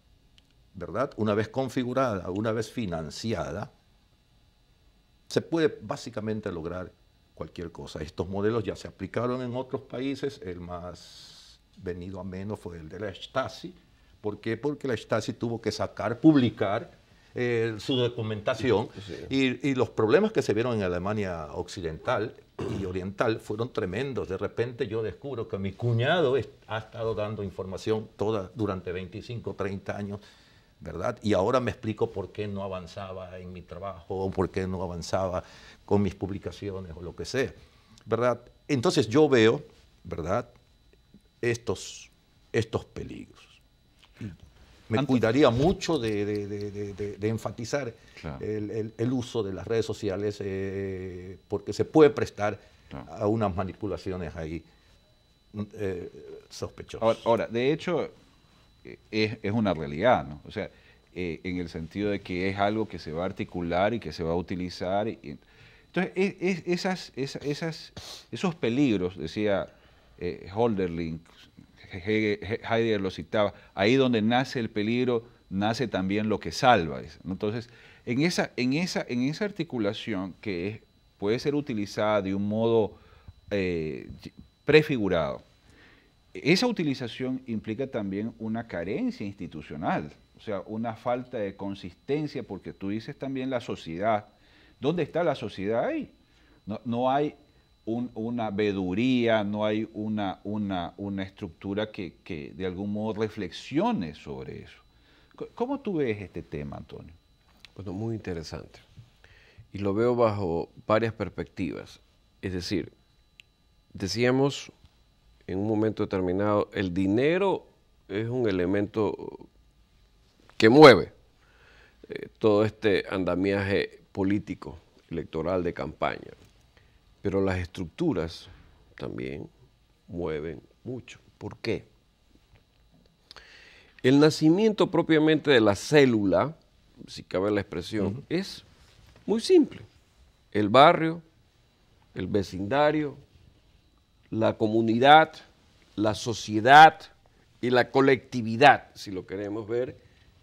¿verdad? Una vez configurada, una vez financiada, se puede básicamente lograr cualquier cosa. Estos modelos ya se aplicaron en otros países. El más venido a menos fue el de la Stasi. ¿Por qué? Porque la Stasi tuvo que publicar su documentación, y los problemas que se vieron en Alemania Occidental y Oriental fueron tremendos. De repente yo descubro que mi cuñado ha estado dando información durante 25, 30 años, ¿verdad? Y ahora me explico por qué no avanzaba en mi trabajo, o por qué no avanzaba con mis publicaciones, o lo que sea, ¿verdad? Entonces yo veo, ¿verdad?, estos peligros. Me cuidaría mucho de enfatizar el uso de las redes sociales, porque se puede prestar a unas manipulaciones ahí sospechosas. Ahora, de hecho, es una realidad, ¿no? O sea, en el sentido de que es algo que se va a articular y que se va a utilizar. Entonces, esos peligros, decía Hölderlin, Heidegger lo citaba, ahí donde nace el peligro, nace también lo que salva. Entonces, en esa articulación que puede ser utilizada de un modo prefigurado, esa utilización implica también una carencia institucional, o sea, una falta de consistencia, porque tú dices también la sociedad. ¿Dónde está la sociedad ahí? No hay una veeduría, no hay una estructura que de algún modo reflexione sobre eso. ¿Cómo tú ves este tema, Antonio? Bueno, muy interesante. Y lo veo bajo varias perspectivas. Es decir, decíamos en un momento determinado, el dinero es un elemento que mueve todo este andamiaje político, electoral, de campaña. Pero las estructuras también mueven mucho. ¿Por qué? El nacimiento propiamente de la célula, si cabe la expresión, es muy simple. El barrio, el vecindario, la comunidad, la sociedad y la colectividad, si lo queremos ver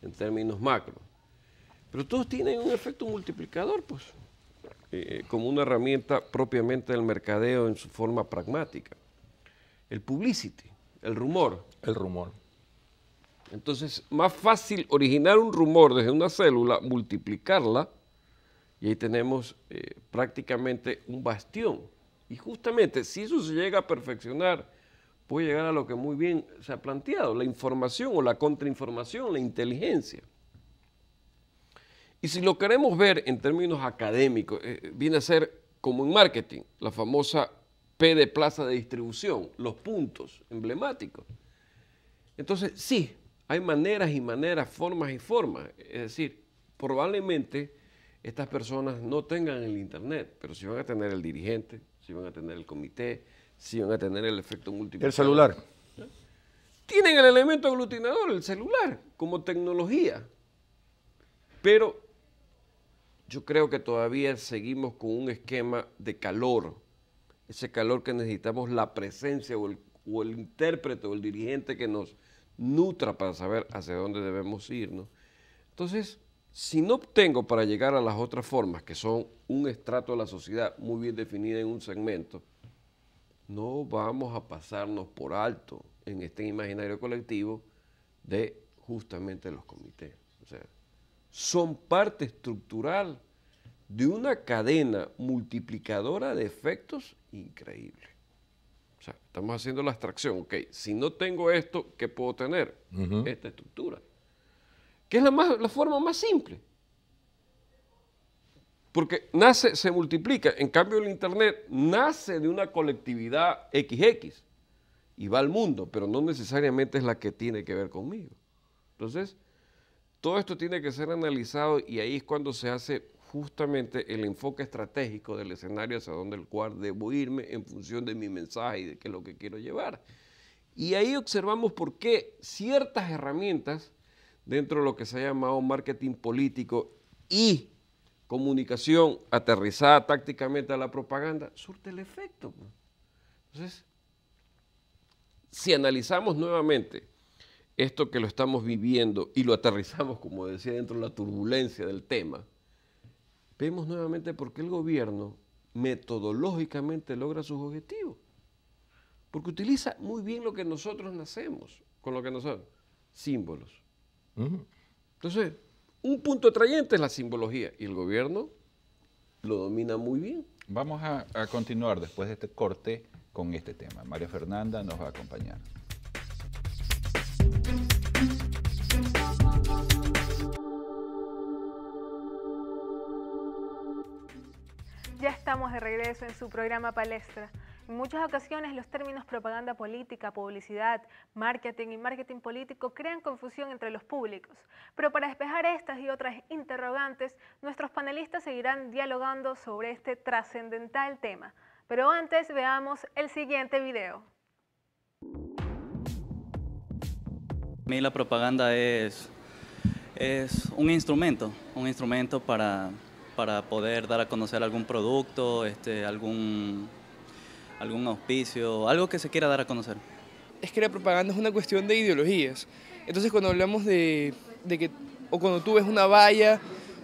en términos macro. Pero todos tienen un efecto multiplicador, pues. Como una herramienta propiamente del mercadeo en su forma pragmática. El publicity, el rumor. El rumor. Entonces, más fácil originar un rumor desde una célula, multiplicarla, y ahí tenemos prácticamente un bastión. Y justamente, si eso se llega a perfeccionar, puede llegar a lo que muy bien se ha planteado, la información o la contrainformación, la inteligencia. Y si lo queremos ver en términos académicos, viene a ser como en marketing, la famosa P de plaza de distribución, los puntos emblemáticos. Entonces, sí, hay maneras y maneras, formas y formas. Es decir, probablemente estas personas no tengan el Internet, pero sí van a tener el dirigente, sí van a tener el comité, sí van a tener el efecto multiplicador. El celular. Tienen el elemento aglutinador, el celular, como tecnología. Pero yo creo que todavía seguimos con un esquema de calor, ese calor que necesitamos, la presencia o el intérprete o el dirigente que nos nutra para saber hacia dónde debemos irnos. Entonces, si no tengo para llegar a las otras formas, que son un estrato de la sociedad muy bien definida en un segmento, no vamos a pasarnos por alto en este imaginario colectivo de justamente los comités. O sea, son parte estructural de una cadena multiplicadora de efectos increíble. O sea, estamos haciendo la abstracción. Ok, si no tengo esto, ¿qué puedo tener? Esta estructura. Que es la forma más simple. Porque nace, se multiplica. En cambio, el Internet nace de una colectividad XX y va al mundo, pero no necesariamente es la que tiene que ver conmigo. Entonces, todo esto tiene que ser analizado y ahí es cuando se hace justamente el enfoque estratégico del escenario hacia donde el cual debo irme en función de mi mensaje y de qué es lo que quiero llevar. Y ahí observamos por qué ciertas herramientas dentro de lo que se ha llamado marketing político y comunicación aterrizada tácticamente a la propaganda surte el efecto. Entonces, si analizamos nuevamente esto que lo estamos viviendo y lo aterrizamos, como decía, dentro de la turbulencia del tema, vemos nuevamente por qué el gobierno metodológicamente logra sus objetivos. Porque utiliza muy bien lo que nosotros nacemos, con lo que nosotros, símbolos. Entonces, un punto atrayente es la simbología y el gobierno lo domina muy bien. Vamos a continuar después de este corte con este tema. María Fernanda nos va a acompañar. Ya estamos de regreso en su programa Palestra. En muchas ocasiones los términos propaganda política, publicidad, marketing y marketing político crean confusión entre los públicos. Pero para despejar estas y otras interrogantes, nuestros panelistas seguirán dialogando sobre este trascendental tema. Pero antes veamos el siguiente video. Para mí la propaganda es un instrumento para poder dar a conocer algún producto, algún auspicio, algo que se quiera dar a conocer. Es que la propaganda es una cuestión de ideologías. Entonces cuando hablamos de que, o cuando tú ves una valla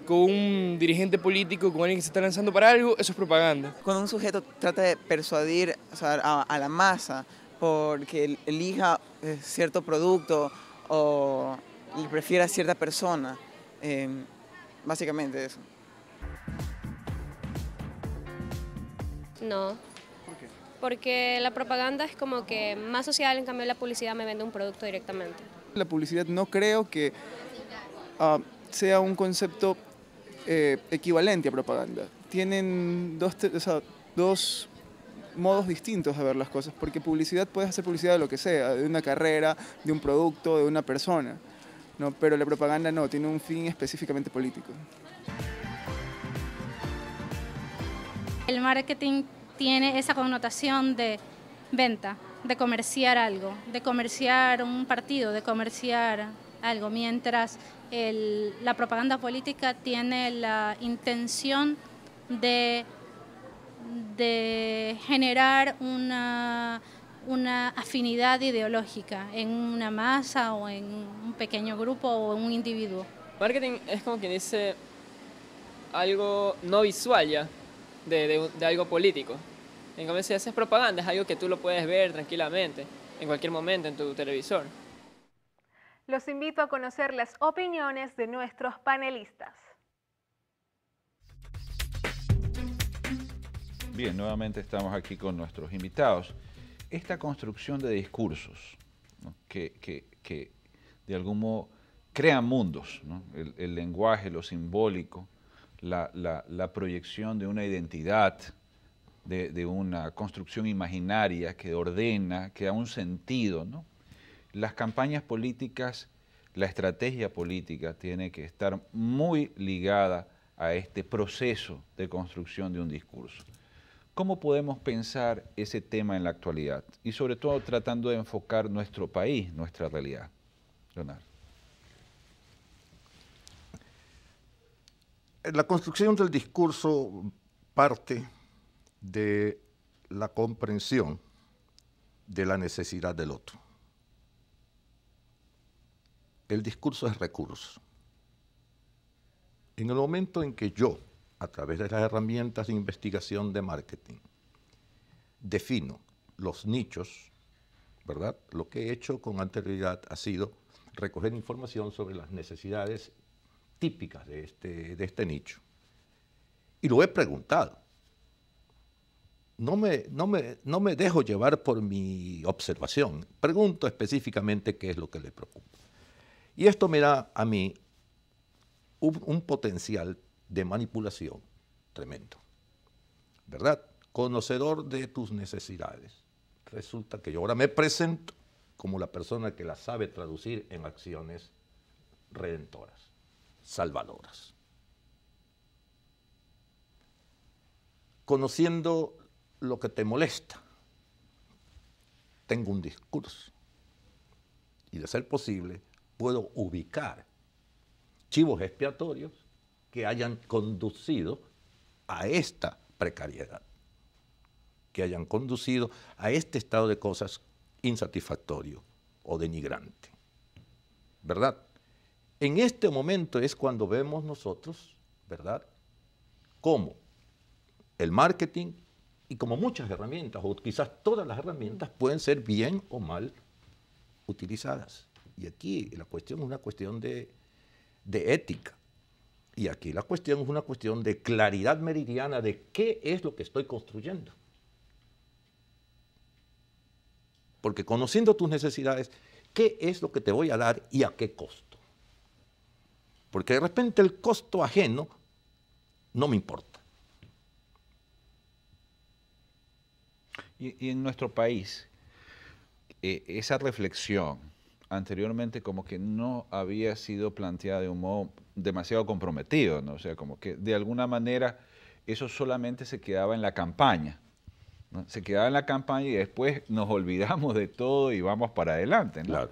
con un dirigente político, con alguien que se está lanzando para algo, eso es propaganda. Cuando un sujeto trata de persuadir, o sea, a la masa porque elija cierto producto o le prefiera a cierta persona, básicamente eso. No. ¿Por qué? Porque la propaganda es como que más social, en cambio la publicidad me vende un producto directamente. La publicidad no creo que sea un concepto equivalente a propaganda. Tienen dos modos distintos de ver las cosas, porque publicidad, puedes hacer publicidad de lo que sea, de una carrera, de un producto, de una persona, ¿no? Pero la propaganda no, tiene un fin específicamente político. El marketing tiene esa connotación de venta, de comerciar algo, de comerciar un partido, de comerciar algo, mientras la propaganda política tiene la intención de generar una afinidad ideológica en una masa o en un pequeño grupo o en un individuo. Marketing es como quien dice algo no visual ya, de algo político. En cambio, si haces propaganda es algo que tú lo puedes ver tranquilamente, en cualquier momento en tu televisor. Los invito a conocer las opiniones de nuestros panelistas. Bien, nuevamente estamos aquí con nuestros invitados. Esta construcción de discursos, ¿no? que de algún modo crean mundos, ¿no? El lenguaje, lo simbólico, la proyección de una identidad, de una construcción imaginaria que ordena, que da un sentido, ¿no? Las campañas políticas, la estrategia política tiene que estar muy ligada a este proceso de construcción de un discurso. ¿Cómo podemos pensar ese tema en la actualidad? Y sobre todo tratando de enfocar nuestro país, nuestra realidad. Leonardo. La construcción del discurso parte de la comprensión de la necesidad del otro. El discurso es recurso. En el momento en que yo, a través de las herramientas de investigación de marketing, defino los nichos, ¿verdad? Lo que he hecho con anterioridad ha sido recoger información sobre las necesidades típicas de este nicho. Y lo he preguntado. No me dejo llevar por mi observación. Pregunto específicamente qué es lo que le preocupa. Y esto me da a mí un potencial de manipulación tremendo, ¿verdad? Conocedor de tus necesidades. Resulta que yo ahora me presento como la persona que las sabe traducir en acciones redentoras, salvadoras. Conociendo lo que te molesta, tengo un discurso y, de ser posible, puedo ubicar chivos expiatorios que hayan conducido a esta precariedad, que hayan conducido a este estado de cosas insatisfactorio o denigrante, ¿verdad? En este momento es cuando vemos nosotros, ¿verdad?, cómo el marketing y como muchas herramientas, o quizás todas las herramientas, pueden ser bien o mal utilizadas. Y aquí la cuestión es una cuestión de ética. Y aquí la cuestión es una cuestión de claridad meridiana de qué es lo que estoy construyendo. Porque conociendo tus necesidades, ¿qué es lo que te voy a dar y a qué costo? Porque de repente el costo ajeno no me importa. Y en nuestro país, esa reflexión anteriormente como que no había sido planteada de un modo demasiado comprometido, ¿no? O sea, como que de alguna manera eso solamente se quedaba en la campaña, ¿no? Se quedaba en la campaña y después nos olvidamos de todo y vamos para adelante, ¿no? Claro.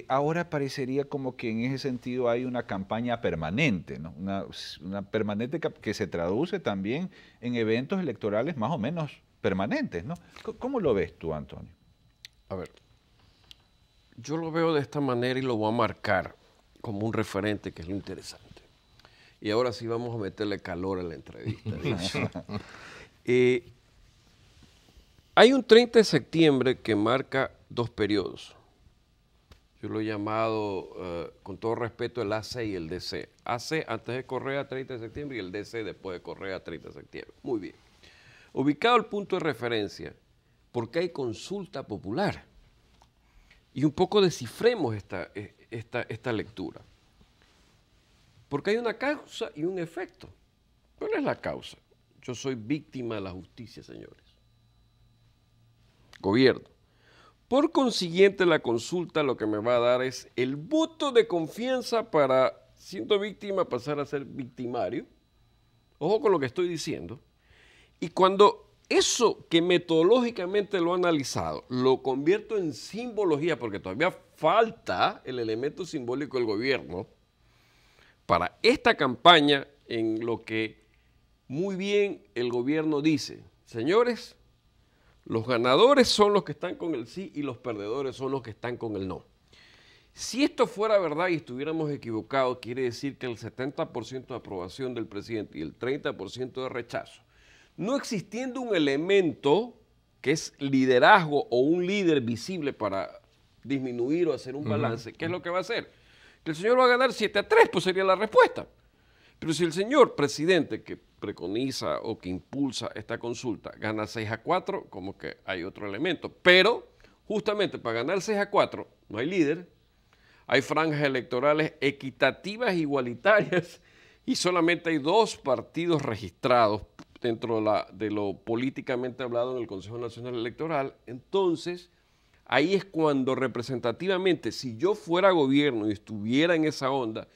Ahora parecería como que en ese sentido hay una campaña permanente, ¿no? Una permanente que se traduce también en eventos electorales más o menos permanentes, ¿no? ¿Cómo lo ves tú, Antonio? A ver, yo lo veo de esta manera y lo voy a marcar como un referente, que es lo interesante. Y ahora sí vamos a meterle calor a la entrevista. Hay un 30 de septiembre que marca dos periodos. Yo lo he llamado, con todo respeto, el AC y el DC. AC antes de Correa, 30 de septiembre, y el DC después de Correa, 30 de septiembre. Muy bien. Ubicado el punto de referencia, porque hay consulta popular. Y un poco descifremos esta lectura. Porque hay una causa y un efecto. ¿Cuál es la causa? Yo soy víctima de la justicia, señores. Gobierno. Por consiguiente, la consulta lo que me va a dar es el voto de confianza para, siendo víctima, pasar a ser victimario. Ojo con lo que estoy diciendo. Y cuando eso que metodológicamente lo he analizado, lo convierto en simbología, porque todavía falta el elemento simbólico del gobierno, para esta campaña en lo que muy bien el gobierno dice, señores, los ganadores son los que están con el sí y los perdedores son los que están con el no. Si esto fuera verdad y estuviéramos equivocados, quiere decir que el 70% de aprobación del presidente y el 30% de rechazo, no existiendo un elemento que es liderazgo o un líder visible para disminuir o hacer un balance, ¿qué es lo que va a hacer? Que el señor va a ganar 7-3, pues sería la respuesta. Pero si el señor presidente que preconiza o que impulsa esta consulta gana 6-4, como que hay otro elemento. Pero justamente para ganar 6-4 no hay líder, hay franjas electorales equitativas, igualitarias, y solamente hay 2 partidos registrados dentro de lo políticamente hablado en el Consejo Nacional Electoral. Entonces, ahí es cuando representativamente, si yo fuera gobierno y estuviera en esa onda,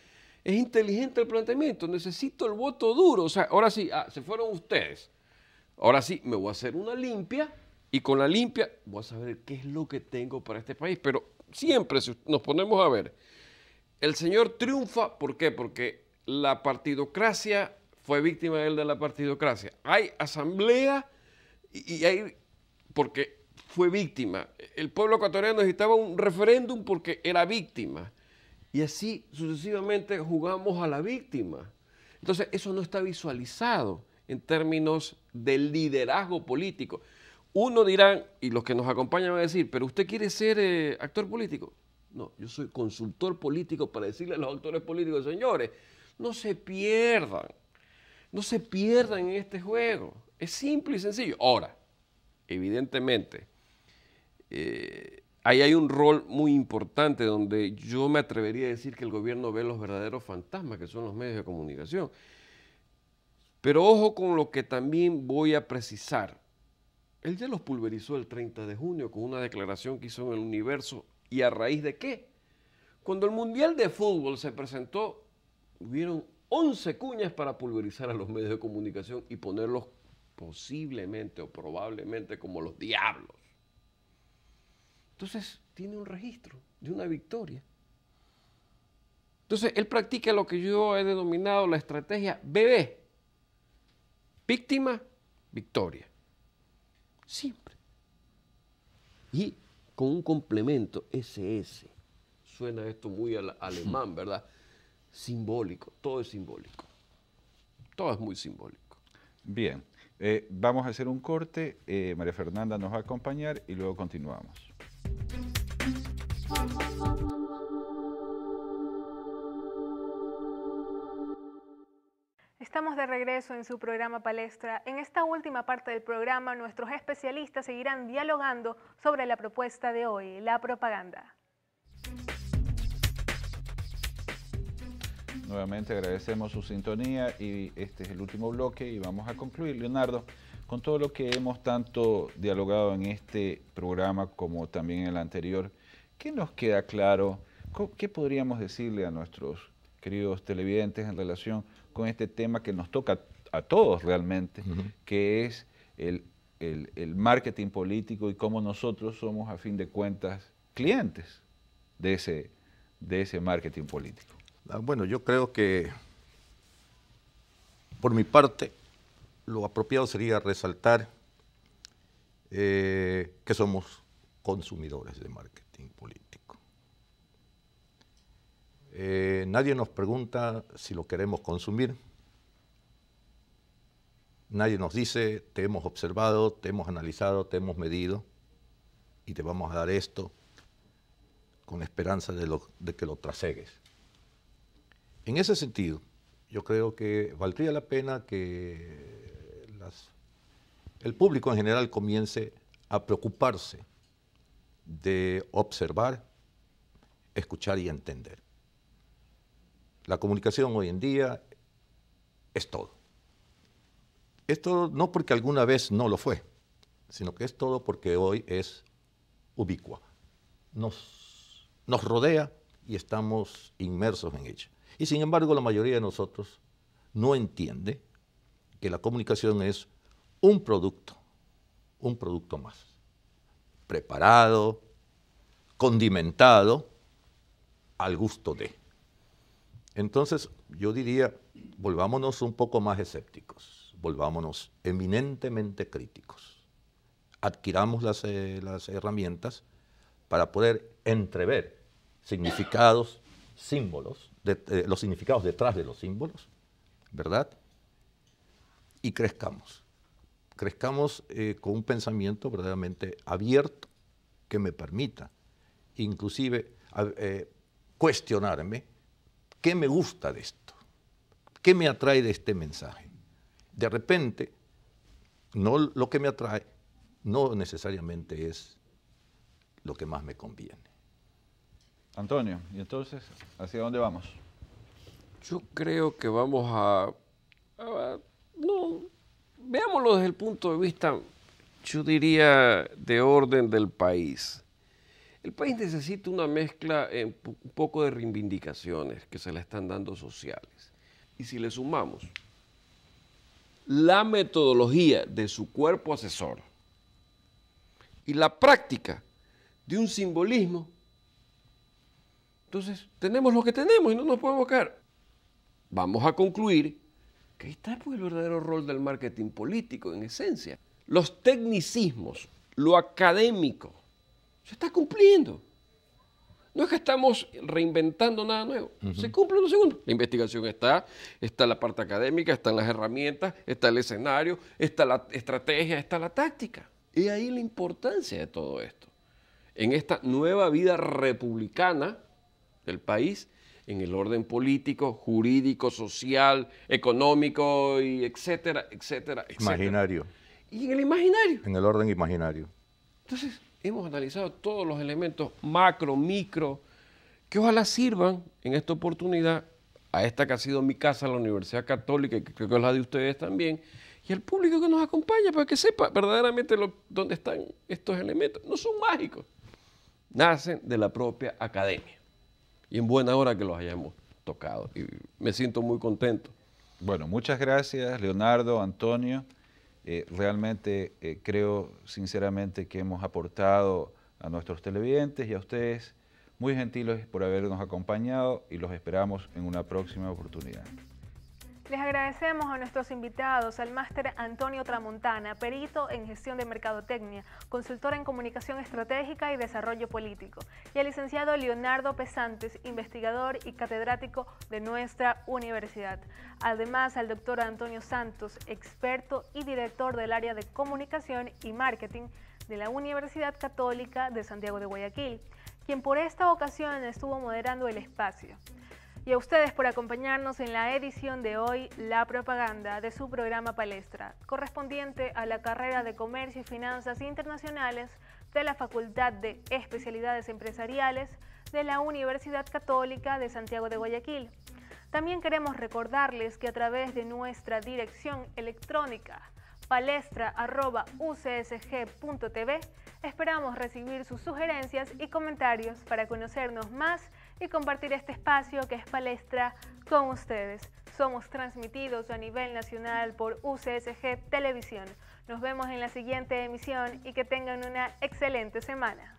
es inteligente el planteamiento, necesito el voto duro. O sea, ahora sí, se fueron ustedes. Ahora sí, me voy a hacer una limpia y con la limpia voy a saber qué es lo que tengo para este país. Pero siempre, si nos ponemos a ver, el señor triunfa, ¿por qué? Porque la partidocracia fue víctima de él de la partidocracia. Hay asamblea y hay, porque fue víctima. El pueblo ecuatoriano necesitaba un referéndum porque era víctima. Y así sucesivamente jugamos a la víctima. Entonces, eso no está visualizado en términos del liderazgo político. Uno dirá, y los que nos acompañan van a decir, ¿pero usted quiere ser actor político? No, yo soy consultor político para decirle a los actores políticos, señores, no se pierdan en este juego. Es simple y sencillo. Ahora, evidentemente, ahí hay un rol muy importante donde yo me atrevería a decir que el gobierno ve los verdaderos fantasmas, que son los medios de comunicación. Pero ojo con lo que también voy a precisar. Él ya los pulverizó el 30 de junio con una declaración que hizo en El Universo. ¿Y a raíz de qué? Cuando el Mundial de Fútbol se presentó, hubieron 11 cuñas para pulverizar a los medios de comunicación y ponerlos posiblemente o probablemente como los diablos. Entonces, tiene un registro de una victoria. Entonces, él practica lo que yo he denominado la estrategia BB. Víctima, victoria. Siempre. Y con un complemento SS. Suena esto muy alemán, ¿verdad? Simbólico, todo es simbólico. Todo es muy simbólico. Bien, vamos a hacer un corte, María Fernanda nos va a acompañar y luego continuamos. Estamos de regreso en su programa Palestra. En esta última parte del programa, nuestros especialistas seguirán dialogando sobre la propuesta de hoy, la propaganda. Nuevamente agradecemos su sintonía y este es el último bloque y vamos a concluir, Leonardo, con todo lo que hemos tanto dialogado en este programa como también en el anterior. ¿Qué nos queda claro? ¿Qué podríamos decirle a nuestros queridos televidentes en relación con este tema que nos toca a todos realmente, que es el marketing político y cómo nosotros somos, a fin de cuentas, clientes de ese marketing político? Bueno, yo creo que, por mi parte, lo apropiado sería resaltar que somos consumidores de marketing político. Nadie nos pregunta si lo queremos consumir. Nadie nos dice, te hemos observado, te hemos analizado, te hemos medido y te vamos a dar esto con esperanza de que lo trasegues. En ese sentido, yo creo que valdría la pena que el público en general comience a preocuparse de observar, escuchar y entender. La comunicación hoy en día es todo. Es todo no porque alguna vez no lo fue, sino que es todo porque hoy es ubicua. Nos rodea y estamos inmersos en ella. Y sin embargo, la mayoría de nosotros no entiende que la comunicación es un producto más, preparado, condimentado, al gusto de. Entonces, yo diría, volvámonos un poco más escépticos, volvámonos eminentemente críticos. Adquiramos las herramientas para poder entrever significados, símbolos, los significados detrás de los símbolos, ¿verdad? Y crezcamos con un pensamiento verdaderamente abierto que me permita inclusive cuestionarme qué me gusta de esto, qué me atrae de este mensaje. De repente, no lo que me atrae no necesariamente es lo que más me conviene. Antonio, ¿y entonces hacia dónde vamos? Yo creo que vamos no, veámoslo desde el punto de vista, yo diría, de orden del país. El país necesita una mezcla, un poco de reivindicaciones que se le están dando sociales. Y si le sumamos la metodología de su cuerpo asesor y la práctica de un simbolismo, entonces tenemos lo que tenemos y no nos podemos caer. Vamos a concluir que ahí está pues, el verdadero rol del marketing político en esencia. Los tecnicismos, lo académico, se está cumpliendo. No es que estamos reinventando nada nuevo. Se cumple en un segundo. La investigación está la parte académica, están las herramientas, está el escenario, está la estrategia, está la táctica. Y ahí la importancia de todo esto. En esta nueva vida republicana del país, en el orden político, jurídico, social, económico, y etcétera, etcétera, etcétera. Imaginario. Y en el imaginario. En el orden imaginario. Entonces, hemos analizado todos los elementos macro, micro, que ojalá sirvan en esta oportunidad a esta que ha sido mi casa, la Universidad Católica, y que creo que es la de ustedes también, y al público que nos acompaña para que sepa verdaderamente dónde están estos elementos. No son mágicos, nacen de la propia academia. Y en buena hora que los hayamos tocado. Y me siento muy contento. Bueno, muchas gracias, Leonardo, Antonio. Realmente creo sinceramente que hemos aportado a nuestros televidentes y a ustedes muy gentiles por habernos acompañado y los esperamos en una próxima oportunidad. Les agradecemos a nuestros invitados, al máster Antonio Tramontana, perito en gestión de mercadotecnia, consultor en comunicación estratégica y desarrollo político, y al licenciado Leonardo Pesantes, investigador y catedrático de nuestra universidad. Además, al doctor Antonio Santos, experto y director del área de comunicación y marketing de la Universidad Católica de Santiago de Guayaquil, quien por esta ocasión estuvo moderando el espacio. Y a ustedes por acompañarnos en la edición de hoy, La Propaganda, de su programa Palestra, correspondiente a la carrera de Comercio y Finanzas Internacionales de la Facultad de Especialidades Empresariales de la Universidad Católica de Santiago de Guayaquil. También queremos recordarles que a través de nuestra dirección electrónica palestra@ucsg.tv esperamos recibir sus sugerencias y comentarios para conocernos más y compartir este espacio que es Palestra con ustedes. Somos transmitidos a nivel nacional por UCSG Televisión. Nos vemos en la siguiente emisión y que tengan una excelente semana.